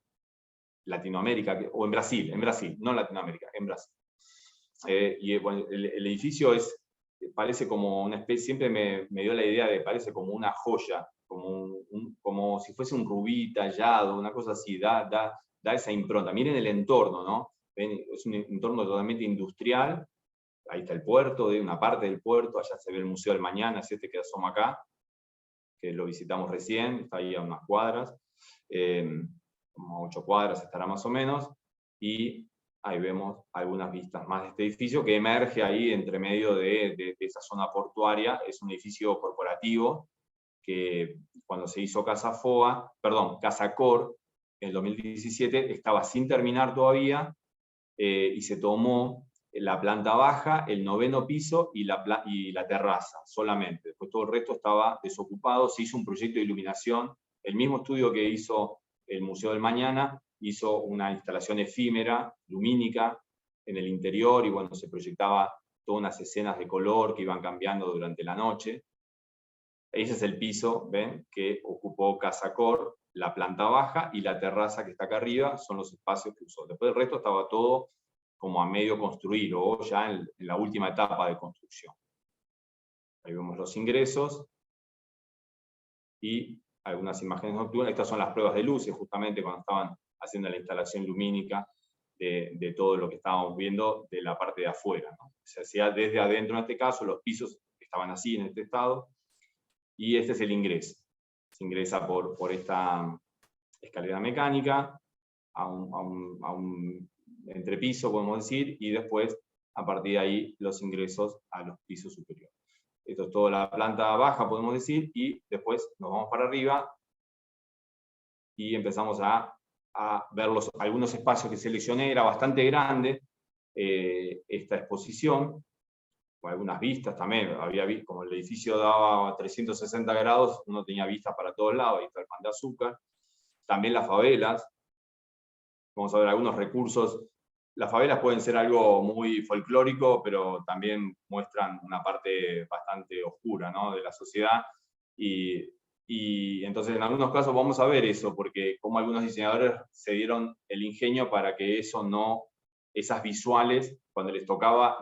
Latinoamérica, o en Brasil, no en Latinoamérica, en Brasil. Y bueno, el edificio parece como una especie, siempre me dio la idea de, parece como una joya, como si fuese un rubí tallado, una cosa así, da esa impronta. Miren el entorno, ¿no? Es un entorno totalmente industrial. Ahí está el puerto, de una parte del puerto, allá se ve el Museo del Mañana, es este que asoma acá, que lo visitamos recién, está ahí a unas cuadras, como a 8 cuadras estará más o menos, y Ahí vemos algunas vistas más de este edificio que emerge ahí entre medio de esa zona portuaria. Es un edificio corporativo que cuando se hizo Casa Cor, en el 2017, estaba sin terminar todavía, y se tomó la planta baja, el 9º piso y la terraza solamente. Después todo el resto estaba desocupado. Se hizo un proyecto de iluminación. El mismo estudio que hizo el Museo del Mañana hizo una instalación efímera, lumínica, en el interior, y bueno, se proyectaba todas unas escenas de color que iban cambiando durante la noche. Ese es el piso, ven, que ocupó Casa Cor, la planta baja y la terraza que está acá arriba son los espacios que usó. Después el resto estaba todo como a medio construir, o ya en la última etapa de construcción. Ahí vemos los ingresos y algunas imágenes nocturnas. Estas son las pruebas de luces, justamente cuando estaban haciendo la instalación lumínica de todo lo que estábamos viendo de la parte de afuera, ¿no? Se hacía desde adentro en este caso, los pisos estaban así en este estado, y este es el ingreso. Se ingresa por esta escalera mecánica a un entrepiso, podemos decir, y después, a partir de ahí, los ingresos a los pisos superiores. Esto es toda la planta baja, podemos decir, y después nos vamos para arriba y empezamos a ver algunos espacios que seleccioné. Era bastante grande esta exposición, con algunas vistas también. Como el edificio daba 360 grados, uno tenía vistas para todos lados. Ahí está el Pan de Azúcar. También las favelas. Vamos a ver algunos recursos. Las favelas pueden ser algo muy folclórico, pero también muestran una parte bastante oscura, ¿no?, de la sociedad. Y entonces en algunos casos vamos a ver eso, porque como algunos diseñadores se dieron el ingenio para que esas visuales, cuando les tocaba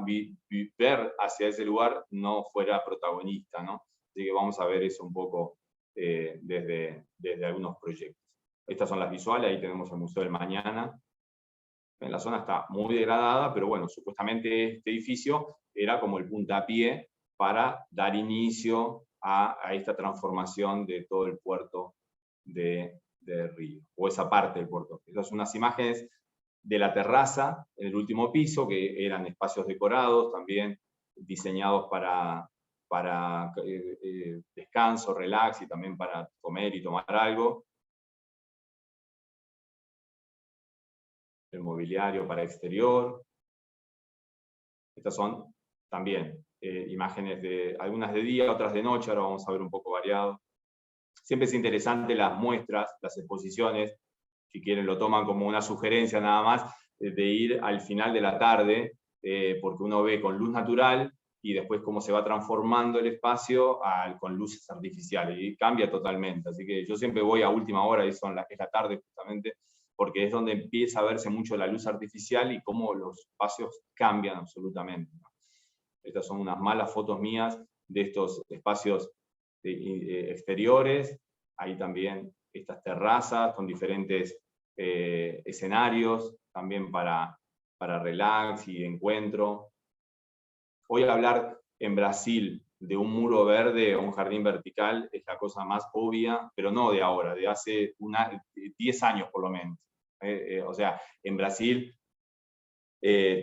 ver hacia ese lugar, no fuera protagonista, ¿no? Así que vamos a ver eso un poco desde algunos proyectos. Estas son las visuales. Ahí tenemos el Museo del Mañana. La zona está muy degradada, pero bueno, supuestamente este edificio era como el puntapié para dar inicio a esta transformación de todo el puerto de Río, o esa parte del puerto. Estas son unas imágenes de la terraza en el último piso, que eran espacios decorados, también diseñados para descanso, relax, y también para comer y tomar algo. El mobiliario para exterior. Estas son también imágenes algunas de día, otras de noche. Ahora vamos a ver un poco variado. Siempre es interesante las muestras, las exposiciones, si quieren lo toman como una sugerencia nada más, de ir al final de la tarde, porque uno ve con luz natural y después cómo se va transformando el espacio con luces artificiales, y cambia totalmente. Así que yo siempre voy a última hora, y es la tarde justamente, porque es donde empieza a verse mucho la luz artificial y cómo los espacios cambian absolutamente. Estas son unas malas fotos mías de estos espacios exteriores. Ahí también estas terrazas con diferentes escenarios, también para relax y encuentro. Hoy hablar en Brasil de un muro verde o un jardín vertical es la cosa más obvia, pero no de ahora, de hace 10 años por lo menos. O sea, en Brasil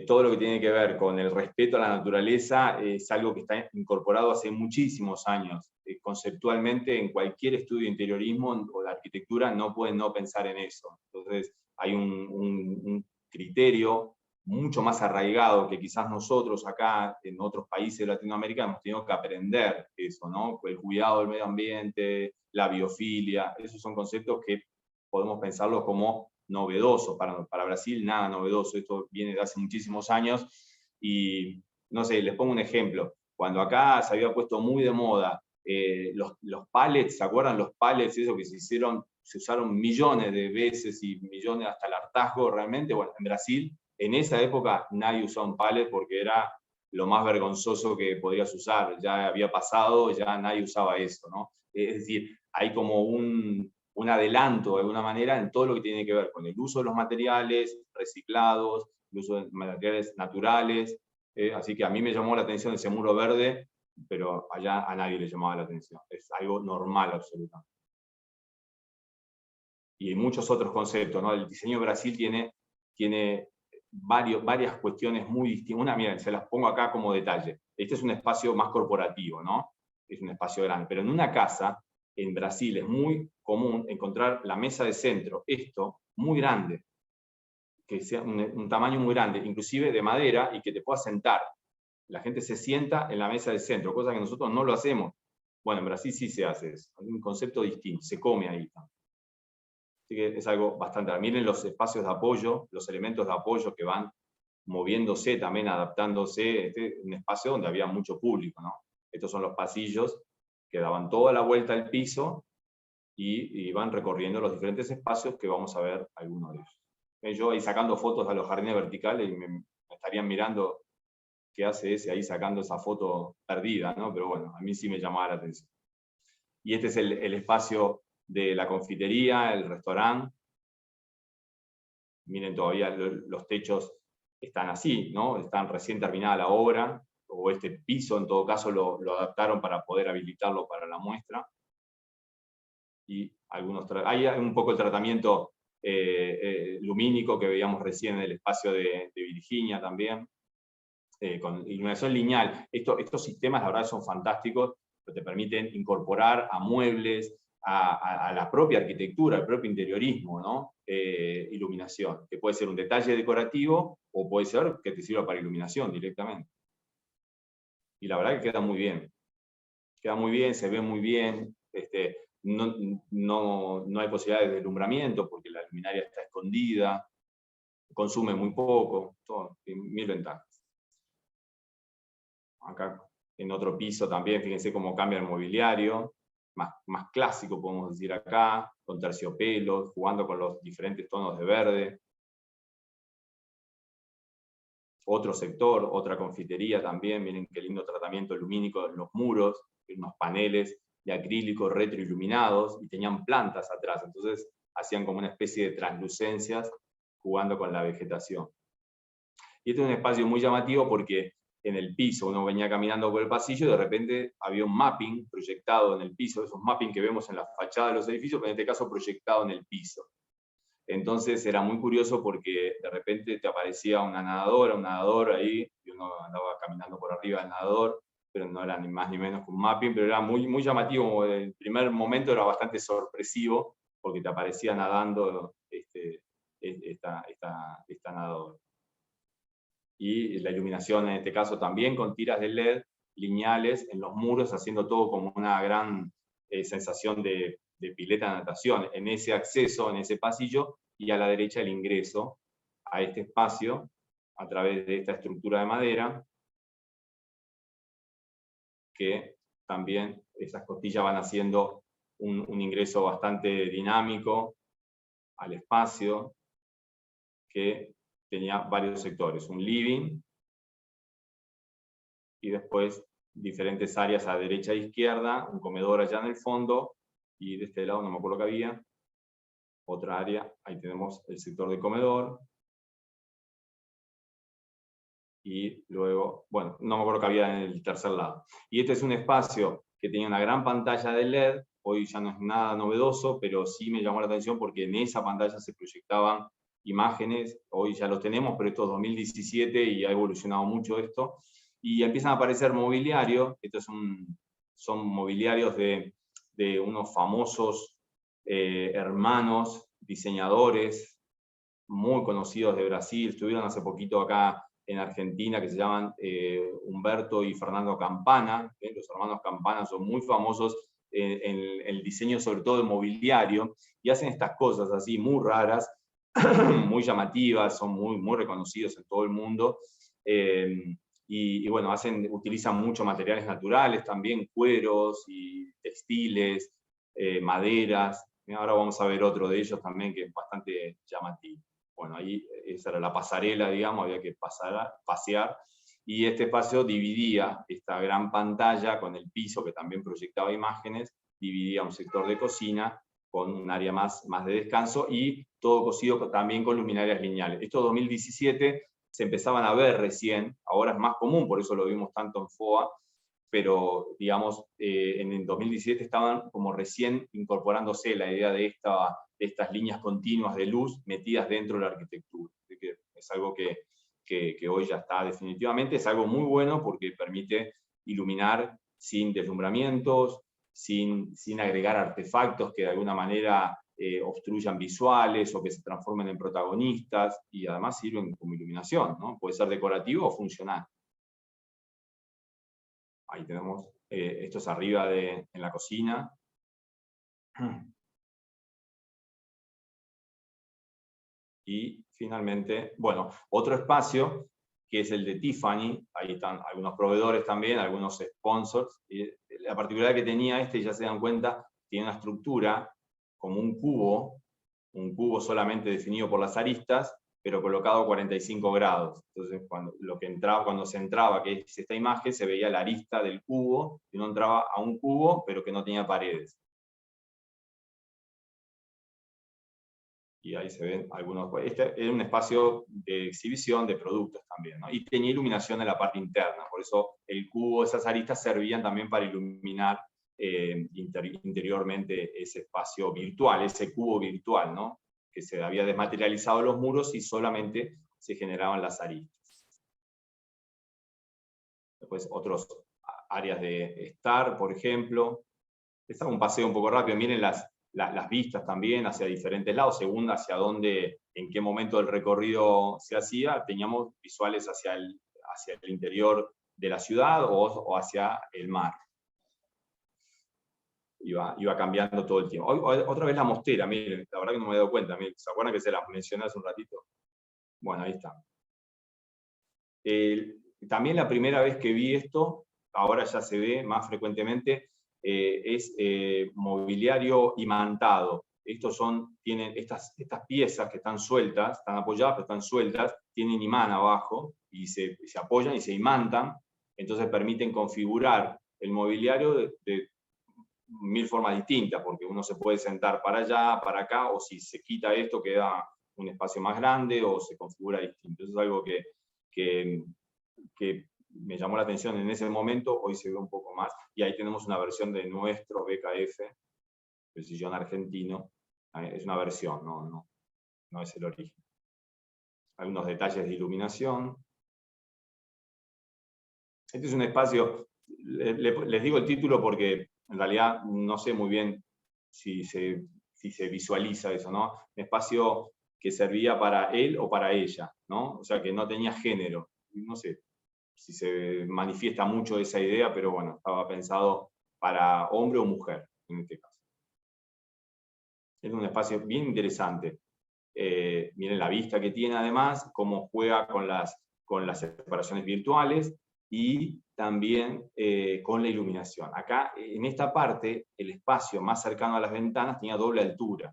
todo lo que tiene que ver con el respeto a la naturaleza es algo que está incorporado hace muchísimos años. Conceptualmente, en cualquier estudio de interiorismo o de arquitectura no pueden no pensar en eso. Entonces hay un criterio mucho más arraigado que quizás nosotros acá en otros países de Latinoamérica hemos tenido que aprender eso, ¿no? El cuidado del medio ambiente, la biofilia. Esos son conceptos que podemos pensarlos como novedoso. Para Brasil nada novedoso, esto viene de hace muchísimos años. Y no sé, les pongo un ejemplo. Cuando acá se había puesto muy de moda los pallets, ¿se acuerdan los pallets? Eso que se usaron millones de veces y millones hasta el hartazgo realmente. Bueno, en Brasil en esa época nadie usaba un pallet porque era lo más vergonzoso que podrías usar. Ya había pasado, ya nadie usaba eso, ¿no? Es decir, hay como un adelanto de alguna manera en todo lo que tiene que ver con el uso de los materiales reciclados, el uso de materiales naturales. Así que a mí me llamó la atención ese muro verde, pero allá a nadie le llamaba la atención. Es algo normal absolutamente. Y muchos otros conceptos, ¿no? El diseño de Brasil tiene varias cuestiones muy distintas. Una, miren, se las pongo acá como detalle. Este es un espacio más corporativo, ¿no? Es un espacio grande. Pero en una casa, en Brasil, es muy común encontrar la mesa de centro, esto, muy grande, que sea un tamaño muy grande, inclusive de madera, y que te puedas sentar. La gente se sienta en la mesa de centro, cosa que nosotros no lo hacemos. Bueno, en Brasil sí se hace eso. Hay un concepto distinto, se come ahí. Así que es algo bastante... Miren los espacios de apoyo, los elementos de apoyo que van moviéndose también, adaptándose. Este es un espacio donde había mucho público, ¿no? Estos son los pasillos que daban toda la vuelta al piso y van recorriendo los diferentes espacios que vamos a ver algunos de ellos. Yo ahí sacando fotos a los jardines verticales y me estarían mirando qué hace ese ahí sacando esa foto perdida, ¿no? Pero bueno, a mí sí me llamaba la atención. Y este es el espacio de la confitería, el restaurante. Miren, todavía los techos están así, ¿no? Están recién terminada la obra, o este piso en todo caso lo adaptaron para poder habilitarlo para la muestra. Y hay un poco el tratamiento lumínico que veíamos recién en el espacio de Virginia también, con iluminación lineal. Estos sistemas, la verdad, son fantásticos, te permiten incorporar a muebles, a la propia arquitectura, al propio interiorismo, ¿no? Iluminación, que puede ser un detalle decorativo o puede ser que te sirva para iluminación directamente. Y la verdad que queda muy bien. Queda muy bien, se ve muy bien. No hay posibilidades de deslumbramiento porque la luminaria está escondida, consume muy poco, todo, mil ventajas. Acá en otro piso también, fíjense cómo cambia el mobiliario, más clásico podemos decir acá, con terciopelos, jugando con los diferentes tonos de verde. Otro sector, otra confitería también, miren qué lindo tratamiento lumínico en los muros, unos paneles de acrílico retroiluminados, y tenían plantas atrás, entonces hacían como una especie de translucencias jugando con la vegetación. Y este es un espacio muy llamativo porque en el piso uno venía caminando por el pasillo y de repente había un mapping proyectado en el piso, esos mapping que vemos en la fachada de los edificios, pero en este caso proyectado en el piso. Entonces era muy curioso porque de repente te aparecía una nadadora, un nadador ahí, y uno andaba caminando por arriba del nadador, pero no era ni más ni menos que un mapping, pero era muy, muy llamativo. El primer momento era bastante sorpresivo, porque te aparecía nadando esta nadadora. Y la iluminación en este caso también con tiras de LED lineales en los muros, haciendo todo como una gran sensación de pileta de natación en ese acceso, en ese pasillo, y a la derecha el ingreso a este espacio a través de esta estructura de madera, que también esas costillas van haciendo un ingreso bastante dinámico al espacio, que tenía varios sectores, un living, y después diferentes áreas a derecha e izquierda, un comedor allá en el fondo, y de este lado no me acuerdo que había, otra área, ahí tenemos el sector de comedor, y luego, bueno, no me acuerdo que había en el tercer lado. Y este es un espacio que tenía una gran pantalla de LED, hoy ya no es nada novedoso, pero sí me llamó la atención porque en esa pantalla se proyectaban imágenes, hoy ya los tenemos, pero esto es 2017 y ha evolucionado mucho esto, y empiezan a aparecer mobiliarios, estos son mobiliarios de unos famosos hermanos diseñadores muy conocidos de Brasil, estuvieron hace poquito acá en Argentina, que se llaman Humberto y Fernando Campana. Los hermanos Campana son muy famosos en el diseño, sobre todo de mobiliario, y hacen estas cosas así muy raras, muy llamativas, son muy reconocidos en todo el mundo, y bueno, utilizan mucho materiales naturales también, cueros y textiles, maderas. Ahora vamos a ver otro de ellos también que es bastante llamativo. Bueno, ahí esa era la pasarela, digamos, había que pasear, y este espacio dividía esta gran pantalla con el piso que también proyectaba imágenes, dividía un sector de cocina con un área más de descanso, y todo cosido también con luminarias lineales. Esto 2017 se empezaban a ver recién, ahora es más común, por eso lo vimos tanto en FOA, pero digamos, en el 2017 estaban como recién incorporándose la idea de estas líneas continuas de luz metidas dentro de la arquitectura. Así que Es algo que hoy ya está definitivamente, es algo muy bueno porque permite iluminar sin deslumbramientos, sin agregar artefactos que de alguna manera obstruyan visuales o que se transformen en protagonistas, y además sirven como iluminación, ¿no? Puede ser decorativo o funcional. Ahí tenemos, esto es arriba en la cocina. Y finalmente, bueno, otro espacio que es el de Tiffany, ahí están algunos proveedores también, algunos sponsors. Y la particularidad que tenía ya se dan cuenta, tiene una estructura como un cubo solamente definido por las aristas, pero colocado a 45 grados. Entonces, cuando se entraba, que es esta imagen, se veía la arista del cubo, y uno entraba a un cubo, pero que no tenía paredes. Y ahí se ven algunos. Este era un espacio de exhibición de productos también, ¿no? Y tenía iluminación en la parte interna, por eso el cubo, esas aristas servían también para iluminar interiormente ese espacio virtual, ese cubo virtual, ¿no? Que se había desmaterializado los muros y solamente se generaban las aristas. Después otras áreas de estar, por ejemplo. Este es un paseo un poco rápido, miren las vistas también hacia diferentes lados, según hacia dónde, en qué momento del recorrido se hacía, teníamos visuales hacia el interior de la ciudad o hacia el mar. Iba cambiando todo el tiempo. Otra vez la mostera, miren, la verdad que no me he dado cuenta, miren, ¿se acuerdan que se las mencioné hace un ratito? Bueno, ahí está. También la primera vez que vi esto, ahora ya se ve más frecuentemente, es mobiliario imantado. Tienen estas piezas que están sueltas, están apoyadas, pero están sueltas, tienen imán abajo, y se apoyan y se imantan, entonces permiten configurar el mobiliario de mil formas distintas, porque uno se puede sentar para allá, para acá, o si se quita esto queda un espacio más grande, o se configura distinto. Eso es algo que me llamó la atención en ese momento, hoy se ve un poco más, y ahí tenemos una versión de nuestro BKF, el sillón argentino. Es una versión, no es el origen. Algunos detalles de iluminación. Este es un espacio, les digo el título porque en realidad no sé muy bien si se visualiza eso, ¿no? Un espacio que servía para él o para ella, ¿no? O sea, que no tenía género. No sé si se manifiesta mucho esa idea, pero bueno, estaba pensado para hombre o mujer, en este caso. Es un espacio bien interesante. Miren la vista que tiene además, cómo juega con las separaciones virtuales y también con la iluminación. Acá, en esta parte, el espacio más cercano a las ventanas tenía doble altura.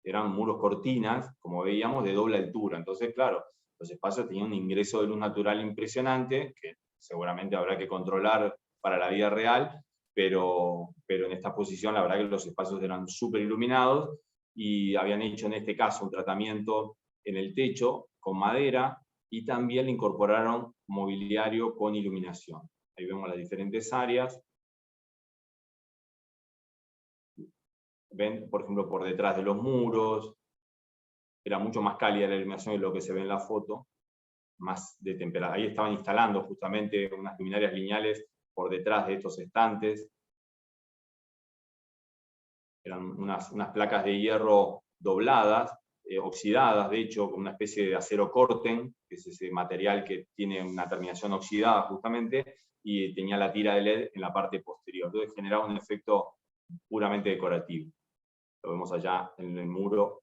Eran muros cortinas, como veíamos, de doble altura. Entonces, claro, los espacios tenían un ingreso de luz natural impresionante, que seguramente habrá que controlar para la vida real, pero en esta posición la verdad que los espacios eran súper iluminados, y habían hecho en este caso un tratamiento en el techo con madera, y también le incorporaron mobiliario con iluminación. Ahí vemos las diferentes áreas. Ven, por ejemplo, por detrás de los muros, era mucho más cálida la iluminación de lo que se ve en la foto, más de temperatura. Ahí estaban instalando justamente unas luminarias lineales por detrás de estos estantes. Eran unas placas de hierro dobladas, oxidadas, de hecho, con una especie de acero corten, que es ese material que tiene una terminación oxidada justamente, y tenía la tira de LED en la parte posterior. Entonces generaba un efecto puramente decorativo. Lo vemos allá en el muro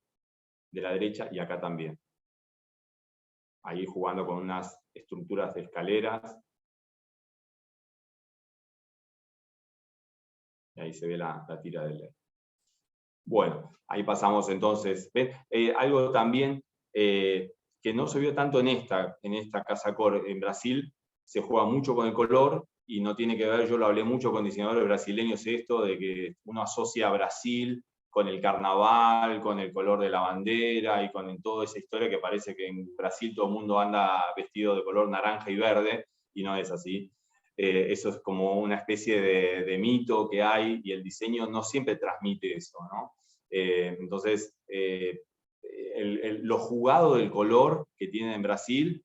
de la derecha y acá también. Ahí jugando con unas estructuras de escaleras. Y ahí se ve la tira de LED. Bueno, ahí pasamos entonces. ¿Ven? Algo también que no se vio tanto en esta Casa Core en Brasil, se juega mucho con el color y no tiene que ver, yo lo hablé mucho con diseñadores brasileños, esto de que uno asocia a Brasil con el carnaval, con el color de la bandera y con toda esa historia que parece que en Brasil todo el mundo anda vestido de color naranja y verde, y no es así. Eso es como una especie de mito que hay, y el diseño no siempre transmite eso, ¿no? Entonces, lo jugado del color que tienen en Brasil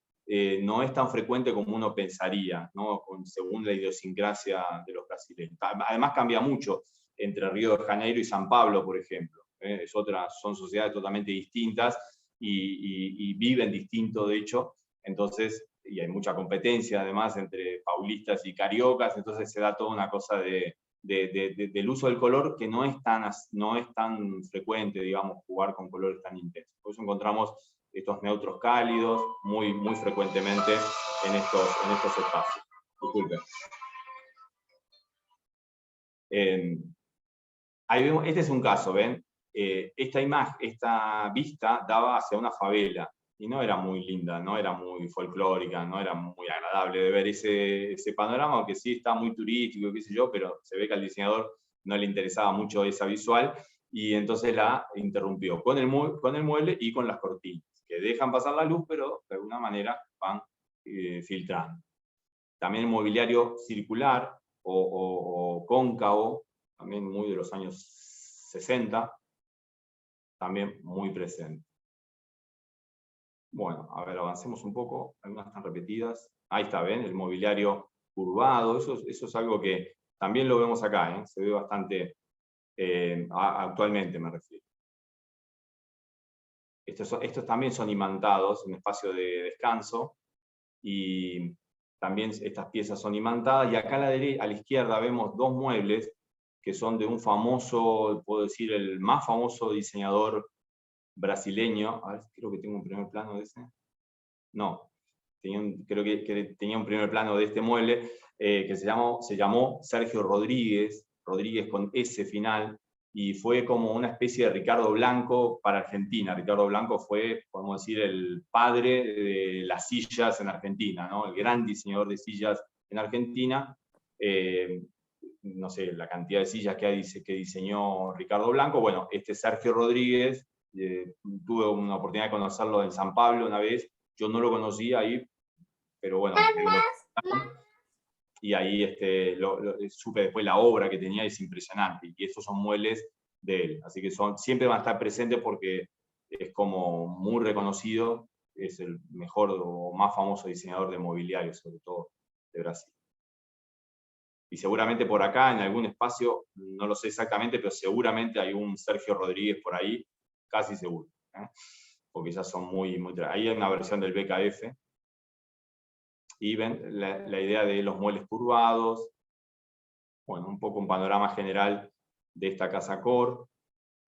no es tan frecuente como uno pensaría, ¿no? Según la idiosincrasia de los brasileños. Además cambia mucho entre Río de Janeiro y San Pablo, por ejemplo. Son sociedades totalmente distintas y viven distinto, de hecho. Entonces, y hay mucha competencia además entre paulistas y cariocas, entonces se da toda una cosa del uso del color que no es tan frecuente, digamos, jugar con colores tan intensos. Por eso encontramos estos neutros cálidos muy frecuentemente en estos espacios. Disculpen. Ahí vemos, este es un caso, ¿ven? Esta vista daba hacia una favela, y no era muy linda, no era muy folclórica, no era muy agradable de ver ese panorama, aunque sí está muy turístico, qué sé yo, pero se ve que al diseñador no le interesaba mucho esa visual, y entonces la interrumpió con el mueble y con las cortinas, que dejan pasar la luz, pero de alguna manera van filtrando. También el mobiliario circular o cóncavo, también muy de los años 60, también muy presente. Bueno, a ver, avancemos un poco, algunas están repetidas. Ahí está, ¿ven? El mobiliario curvado, eso es algo que también lo vemos acá, ¿eh? Se ve bastante, actualmente me refiero. Estos también son imantados, un espacio de descanso, y también estas piezas son imantadas, y acá a la izquierda vemos dos muebles que son de un famoso, puedo decir, el más famoso diseñador brasileño. A ver, creo que tengo un primer plano de ese. No, creo que tenía un primer plano de este mueble, que se llamó Sergio Rodríguez con S final, y fue como una especie de Ricardo Blanco para Argentina. Ricardo Blanco fue, podemos decir, el padre de las sillas en Argentina, ¿no? El gran diseñador de sillas en Argentina. No sé, la cantidad de sillas que diseñó Ricardo Blanco. Bueno, este Sergio Rodríguez, tuve una oportunidad de conocerlo en San Pablo una vez. Yo no lo conocía ahí, pero bueno, y ahí supe después la obra que tenía, es impresionante, y estos son muebles de él, así que siempre van a estar presentes porque es como muy reconocido, es el mejor o más famoso diseñador de mobiliario, sobre todo de Brasil. Y seguramente por acá, en algún espacio, no lo sé exactamente, pero seguramente hay un Sergio Rodríguez por ahí, casi seguro, ¿eh? Porque ya son muy... Ahí hay una versión del BKF, y ven la idea de los muebles curvados. Bueno, un poco un panorama general de esta casa core,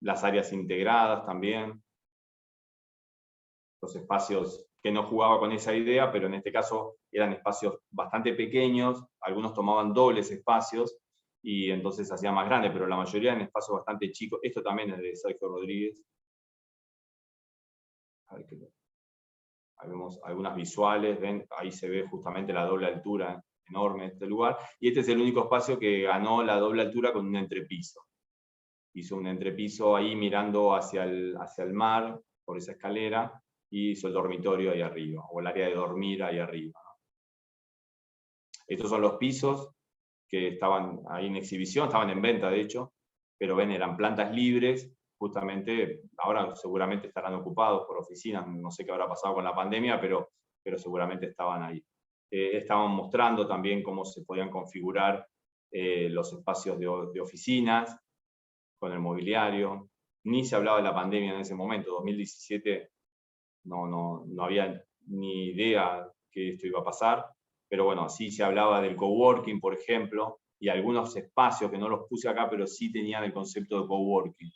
las áreas integradas también, los espacios que no jugaba con esa idea, pero en este caso eran espacios bastante pequeños, algunos tomaban dobles espacios, y entonces hacía más grande, pero la mayoría en espacios bastante chicos. Esto también es de Sergio Rodríguez. A ver, ahí vemos algunas visuales, ven, ahí se ve justamente la doble altura enorme de este lugar, y este es el único espacio que ganó la doble altura con un entrepiso. Hizo un entrepiso ahí mirando hacia el mar, por esa escalera, y hizo el dormitorio ahí arriba, o el área de dormir ahí arriba. Estos son los pisos que estaban ahí en exhibición, estaban en venta de hecho, pero ven, eran plantas libres, justamente, ahora seguramente estarán ocupados por oficinas, no sé qué habrá pasado con la pandemia, pero seguramente estaban ahí. Estaban mostrando también cómo se podían configurar los espacios de oficinas, con el mobiliario. Ni se hablaba de la pandemia en ese momento, 2017 no había ni idea que esto iba a pasar, pero bueno, sí se hablaba del coworking, por ejemplo, y algunos espacios que no los puse acá, pero sí tenían el concepto de coworking,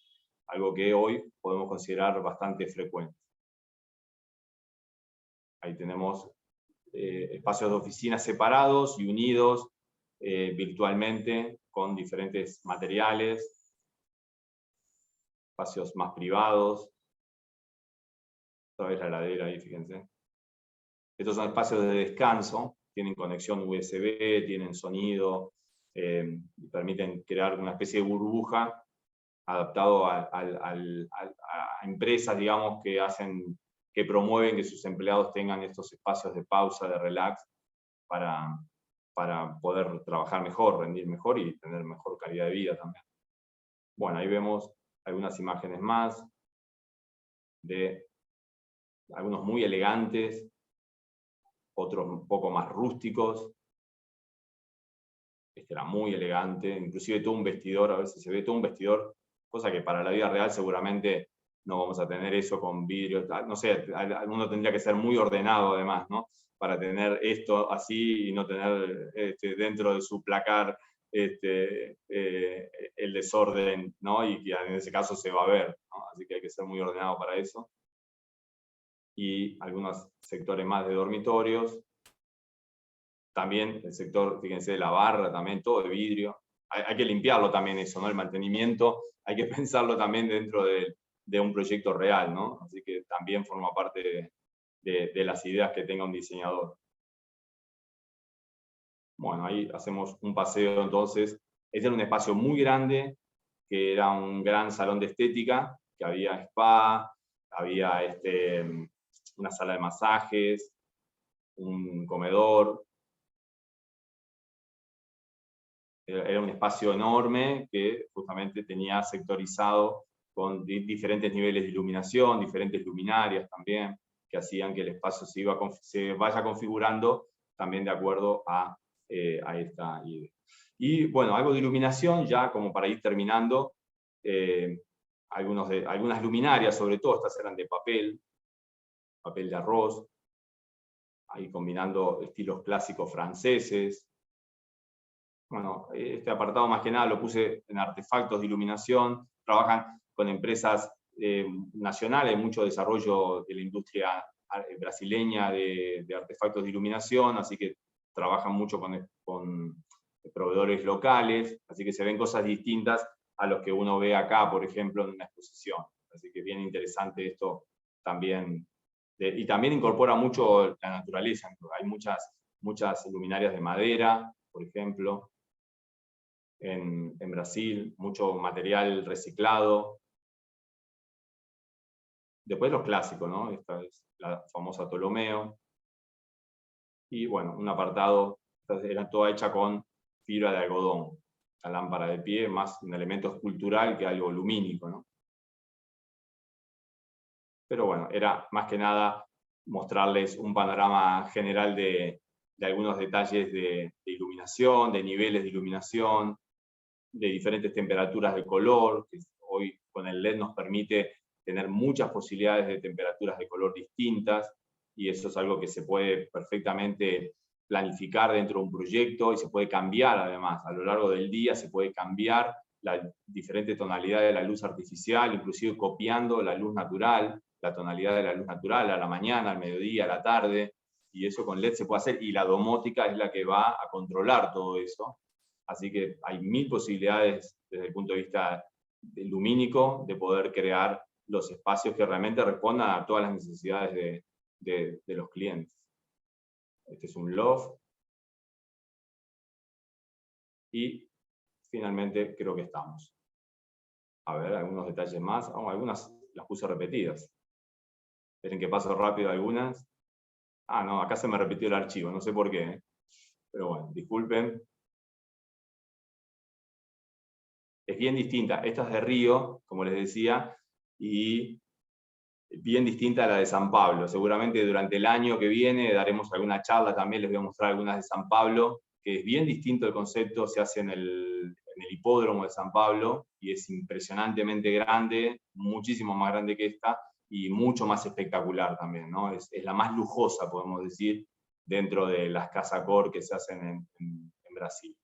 algo que hoy podemos considerar bastante frecuente. Ahí tenemos espacios de oficinas separados y unidos virtualmente con diferentes materiales, espacios más privados. Otra vez la heladera ahí, fíjense. Estos son espacios de descanso, tienen conexión USB, tienen sonido, y permiten crear una especie de burbuja adaptado a empresas, digamos, que promueven que sus empleados tengan estos espacios de pausa, de relax, para poder trabajar mejor, rendir mejor y tener mejor calidad de vida también. Bueno, ahí vemos algunas imágenes más de algunos muy elegantes, otros un poco más rústicos. Este era muy elegante, inclusive todo un vestidor, a veces se ve todo un vestidor, cosa que para la vida real seguramente no vamos a tener eso con vidrio, no sé, uno tendría que ser muy ordenado además, ¿no? Para tener esto así y no tener dentro de su placar el desorden, ¿no? Y que en ese caso se va a ver, ¿no? Así que hay que ser muy ordenado para eso. Y algunos sectores más de dormitorios. También el sector, fíjense, de la barra, también todo de vidrio. Hay que limpiarlo también eso, ¿no? El mantenimiento, hay que pensarlo también dentro de un proyecto real, ¿no? Así que también forma parte de las ideas que tenga un diseñador. Bueno, ahí hacemos un paseo entonces. Este era un espacio muy grande, que era un gran salón de estética, que había spa, había una sala de masajes, un comedor. Era un espacio enorme que justamente tenía sectorizado con diferentes niveles de iluminación, diferentes luminarias también, que hacían que el espacio se vaya configurando también de acuerdo a esta idea. Y bueno, algo de iluminación, ya como para ir terminando, algunas luminarias, sobre todo, estas eran de papel de arroz, ahí combinando estilos clásicos franceses. Bueno, este apartado más que nada lo puse en artefactos de iluminación. Trabajan con empresas nacionales, mucho desarrollo de la industria brasileña de artefactos de iluminación, así que trabajan mucho con proveedores locales, así que se ven cosas distintas a los que uno ve acá, por ejemplo, en una exposición. Así que bien interesante esto también. Y también incorpora mucho la naturaleza. Hay muchas luminarias de madera, por ejemplo, en Brasil, mucho material reciclado. Después los clásicos, ¿no? Esta es la famosa Ptolomeo. Y bueno, un apartado, era toda hecha con fibra de algodón. La lámpara de pie, más un elemento escultural que algo lumínico, ¿no? Pero bueno, era más que nada mostrarles un panorama general de algunos detalles de iluminación, de niveles de iluminación, de diferentes temperaturas de color, que hoy con el LED nos permite tener muchas posibilidades de temperaturas de color distintas, y eso es algo que se puede perfectamente planificar dentro de un proyecto y se puede cambiar además. A lo largo del día se puede cambiar la diferente tonalidad de la luz artificial, inclusive copiando la luz natural, la tonalidad de la luz natural a la mañana, al mediodía, a la tarde, y eso con LED se puede hacer, y la domótica es la que va a controlar todo eso. Así que hay 1000 posibilidades desde el punto de vista lumínico de poder crear los espacios que realmente respondan a todas las necesidades de los clientes. Este es un loft. Y finalmente creo que estamos. A ver, algunos detalles más. Oh, algunas las puse repetidas. Esperen que paso rápido algunas. Ah, no, acá se me repitió el archivo, no sé por qué. Pero bueno, disculpen. Es bien distinta. Esta es de Río, como les decía, y bien distinta a la de San Pablo. Seguramente durante el año que viene daremos alguna charla, también les voy a mostrar algunas de San Pablo, que es bien distinto el concepto, se hace en el hipódromo de San Pablo, y es impresionantemente grande, muchísimo más grande que esta, y mucho más espectacular también, ¿no? Es la más lujosa, podemos decir, dentro de las Casa Cor que se hacen en Brasil.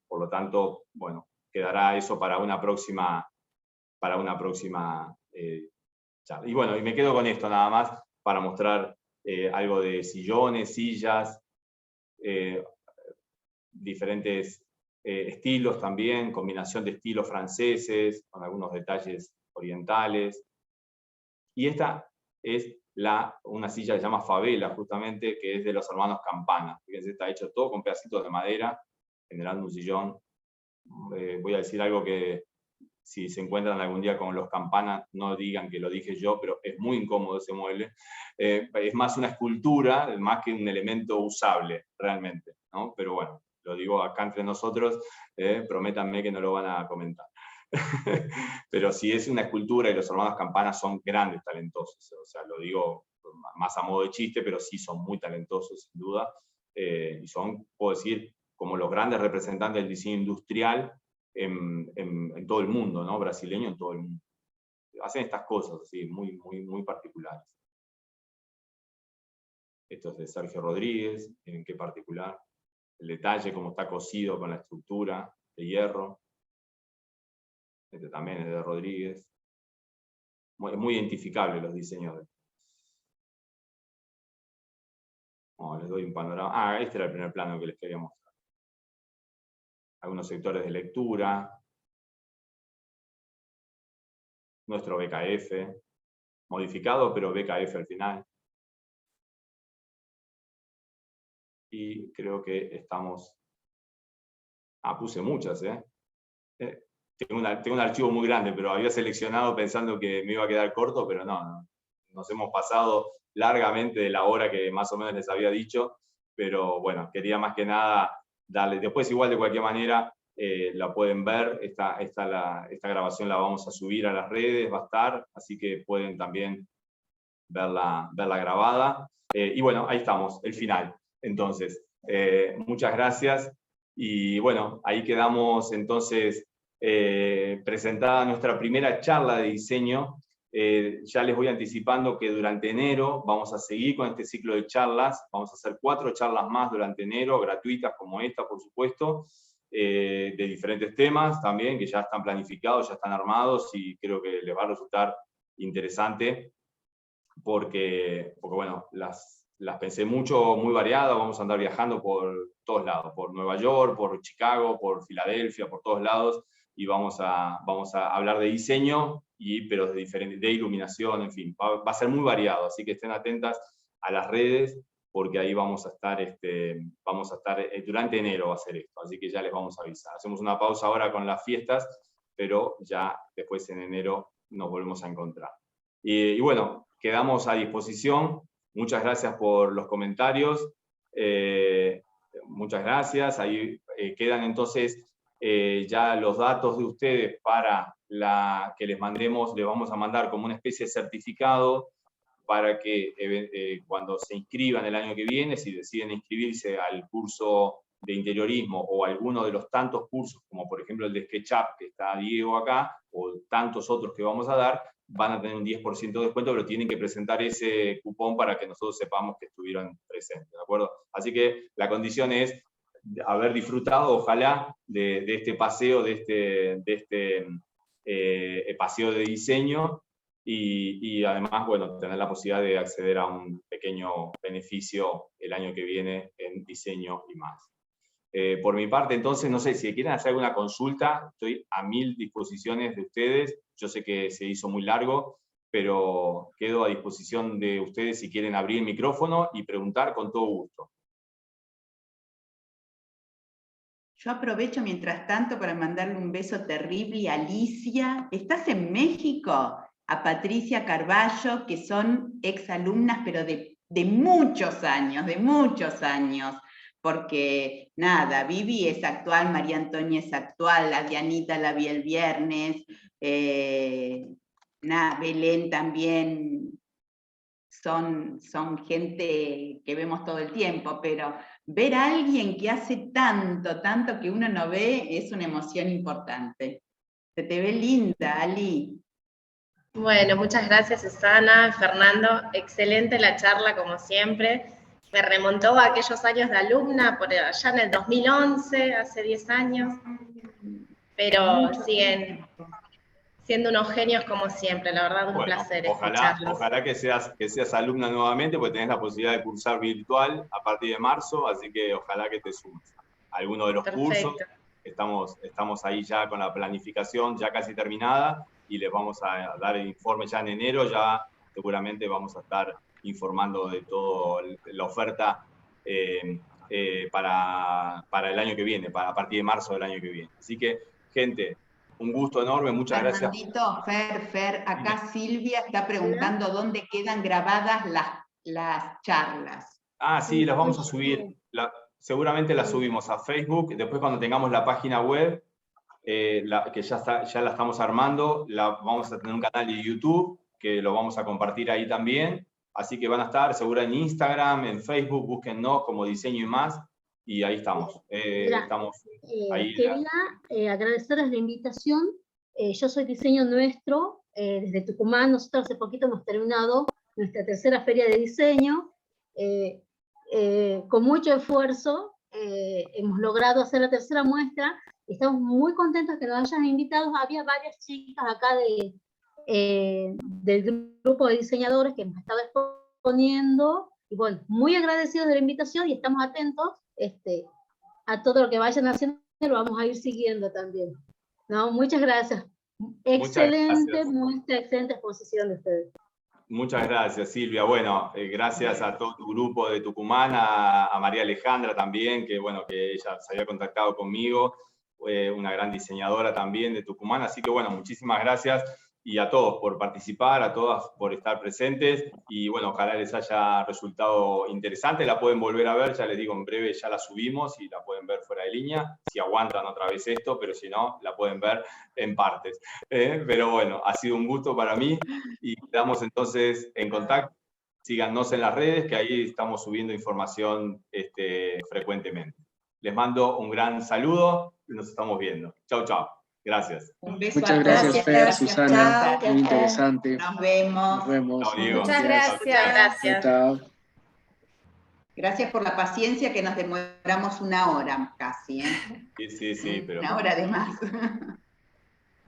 Por lo tanto, bueno, quedará eso para una próxima charla. Y bueno, y me quedo con esto nada más para mostrar algo de sillones, sillas, diferentes estilos también, combinación de estilos franceses, con algunos detalles orientales. Y esta es una silla que se llama Favela, justamente, que es de los hermanos Campana. Fíjense, está hecho todo con pedacitos de madera, generando un sillón. Voy a decir algo que, si se encuentran algún día con los Campana, no digan que lo dije yo, pero es muy incómodo ese mueble. Es más una escultura, más que un elemento usable, realmente, ¿no? Pero bueno, lo digo acá entre nosotros, prométanme que no lo van a comentar. pero sí es una escultura y los hermanos Campana son grandes talentosos, o sea, lo digo más a modo de chiste, pero sí son muy talentosos, sin duda, y son, puedo decir, como los grandes representantes del diseño industrial en todo el mundo, ¿no? Brasileño en todo el mundo. Hacen estas cosas así, muy particulares. Esto es de Sergio Rodríguez, miren qué particular. El detalle, cómo está cosido con la estructura de hierro. Este también es de Rodríguez. Es muy identificable los diseños. Les doy un panorama. Este era el primer plano que les quería mostrar. Algunos sectores de lectura. Nuestro BKF. Modificado, pero BKF al final. Y creo que estamos... puse muchas, Tengo un archivo muy grande, pero había seleccionado pensando que me iba a quedar corto, pero no. Nos hemos pasado largamente de la hora que más o menos les había dicho, pero bueno, quería más que nada darle. Después, igual, de cualquier manera, la pueden ver. Esta grabación la vamos a subir a las redes, va a estar, así que pueden también verla grabada. Y bueno, ahí estamos, el final. Entonces, muchas gracias. Y bueno, ahí quedamos entonces presentada nuestra primera charla de diseño. Ya les voy anticipando que durante enero vamos a seguir con este ciclo de charlas. Vamos a hacer 4 charlas más durante enero, gratuitas como esta, por supuesto, de diferentes temas también, que ya están planificados, ya están armados, y creo que les va a resultar interesante, porque bueno, las pensé mucho, muy variadas. Vamos a andar viajando por todos lados, por Nueva York, por Chicago, por Filadelfia, por todos lados, y vamos a hablar de diseño, pero de iluminación, en fin, va a ser muy variado, así que estén atentas a las redes, porque ahí vamos a estar durante enero va a ser esto, así que ya les vamos a avisar. Hacemos una pausa ahora con las fiestas, pero ya después en enero nos volvemos a encontrar. Y bueno, quedamos a disposición. Muchas gracias por los comentarios. Muchas gracias. Ahí quedan entonces ya los datos de ustedes para que les mandemos. Les vamos a mandar como una especie de certificado para que cuando se inscriban el año que viene, si deciden inscribirse al curso de interiorismo o alguno de los tantos cursos, como por ejemplo el de SketchUp, que está Diego acá, o tantos otros que vamos a dar, van a tener un 10% de descuento, pero tienen que presentar ese cupón para que nosotros sepamos que estuvieron presentes, ¿de acuerdo? Así que la condición es haber disfrutado, ojalá, de este paseo, de este paseo de diseño, y además, bueno, tener la posibilidad de acceder a un pequeño beneficio el año que viene en diseño y más. Por mi parte, entonces, no sé, si quieren hacer alguna consulta, estoy a 1000 disposiciones de ustedes. Yo sé que se hizo muy largo, pero quedo a disposición de ustedes si quieren abrir el micrófono y preguntar con todo gusto. Yo aprovecho mientras tanto para mandarle un beso terrible a Alicia. ¿Estás en México? A Patricia Carballo, que son exalumnas, pero de muchos años, porque nada, Vivi es actual, María Antonia es actual, la Dianita la vi el viernes, Belén también, son gente que vemos todo el tiempo, pero ver a alguien que hace tanto que uno no ve es una emoción importante. Se te ve linda, Ali. Bueno, muchas gracias Susana, Fernando, excelente la charla como siempre. Me remontó a aquellos años de alumna, por allá en el 2011, hace 10 años, pero siguen siendo unos genios como siempre, la verdad un placer escucharlos. Ojalá que seas alumna nuevamente, porque tenés la posibilidad de cursar virtual a partir de marzo, así que ojalá que te sumes a alguno de los cursos. Estamos ahí ya con la planificación ya casi terminada, y les vamos a dar el informe ya en enero. Ya seguramente vamos a estar informando de toda la oferta para el año que viene, a partir de marzo del año que viene. Así que, gente, un gusto enorme, muchas gracias. Fer, acá Silvia está preguntando dónde quedan grabadas las charlas. Sí, las vamos a subir. Seguramente las subimos a Facebook, después cuando tengamos la página web, que ya la estamos armando, vamos a tener un canal de YouTube, que lo vamos a compartir ahí también, así que van a estar seguro en Instagram, en Facebook, búsquennos como Diseño y Más, y ahí estamos. Estamos ahí. Quería agradecerles la invitación. Yo soy Diseño Nuestro, desde Tucumán. Nosotros hace poquito hemos terminado nuestra tercera feria de diseño. Con mucho esfuerzo hemos logrado hacer la tercera muestra. Estamos muy contentos que nos hayan invitado. Había varias chicas acá del grupo de diseñadores que hemos estado exponiendo. Y bueno, muy agradecidos de la invitación y estamos atentos a todo lo que vayan haciendo. Lo vamos a ir siguiendo también. No, muchas gracias. Excelente muestra, excelente exposición de ustedes. Muchas gracias, Silvia. Bueno, gracias a todo tu grupo de Tucumán, a María Alejandra también, que bueno, que ella se había contactado conmigo, una gran diseñadora también de Tucumán, así que bueno, muchísimas gracias, y a todos por participar, a todas por estar presentes, y bueno, ojalá les haya resultado interesante. La pueden volver a ver, ya les digo, en breve ya la subimos y la pueden ver fuera de línea, si aguantan otra vez esto, pero si no, la pueden ver en partes. Pero bueno, ha sido un gusto para mí, y quedamos entonces en contacto. Síganos en las redes, que ahí estamos subiendo información frecuentemente. Les mando un gran saludo y nos estamos viendo. Chau, chau. Gracias. Un beso. Muchas gracias, Fer, Susana. Chao. Muy interesante. Nos vemos. Nos vemos. Chao, Diego. Muchas gracias. Chao. Gracias por la paciencia, que nos demoramos 1 hora casi. Sí, pero... 1 hora de más.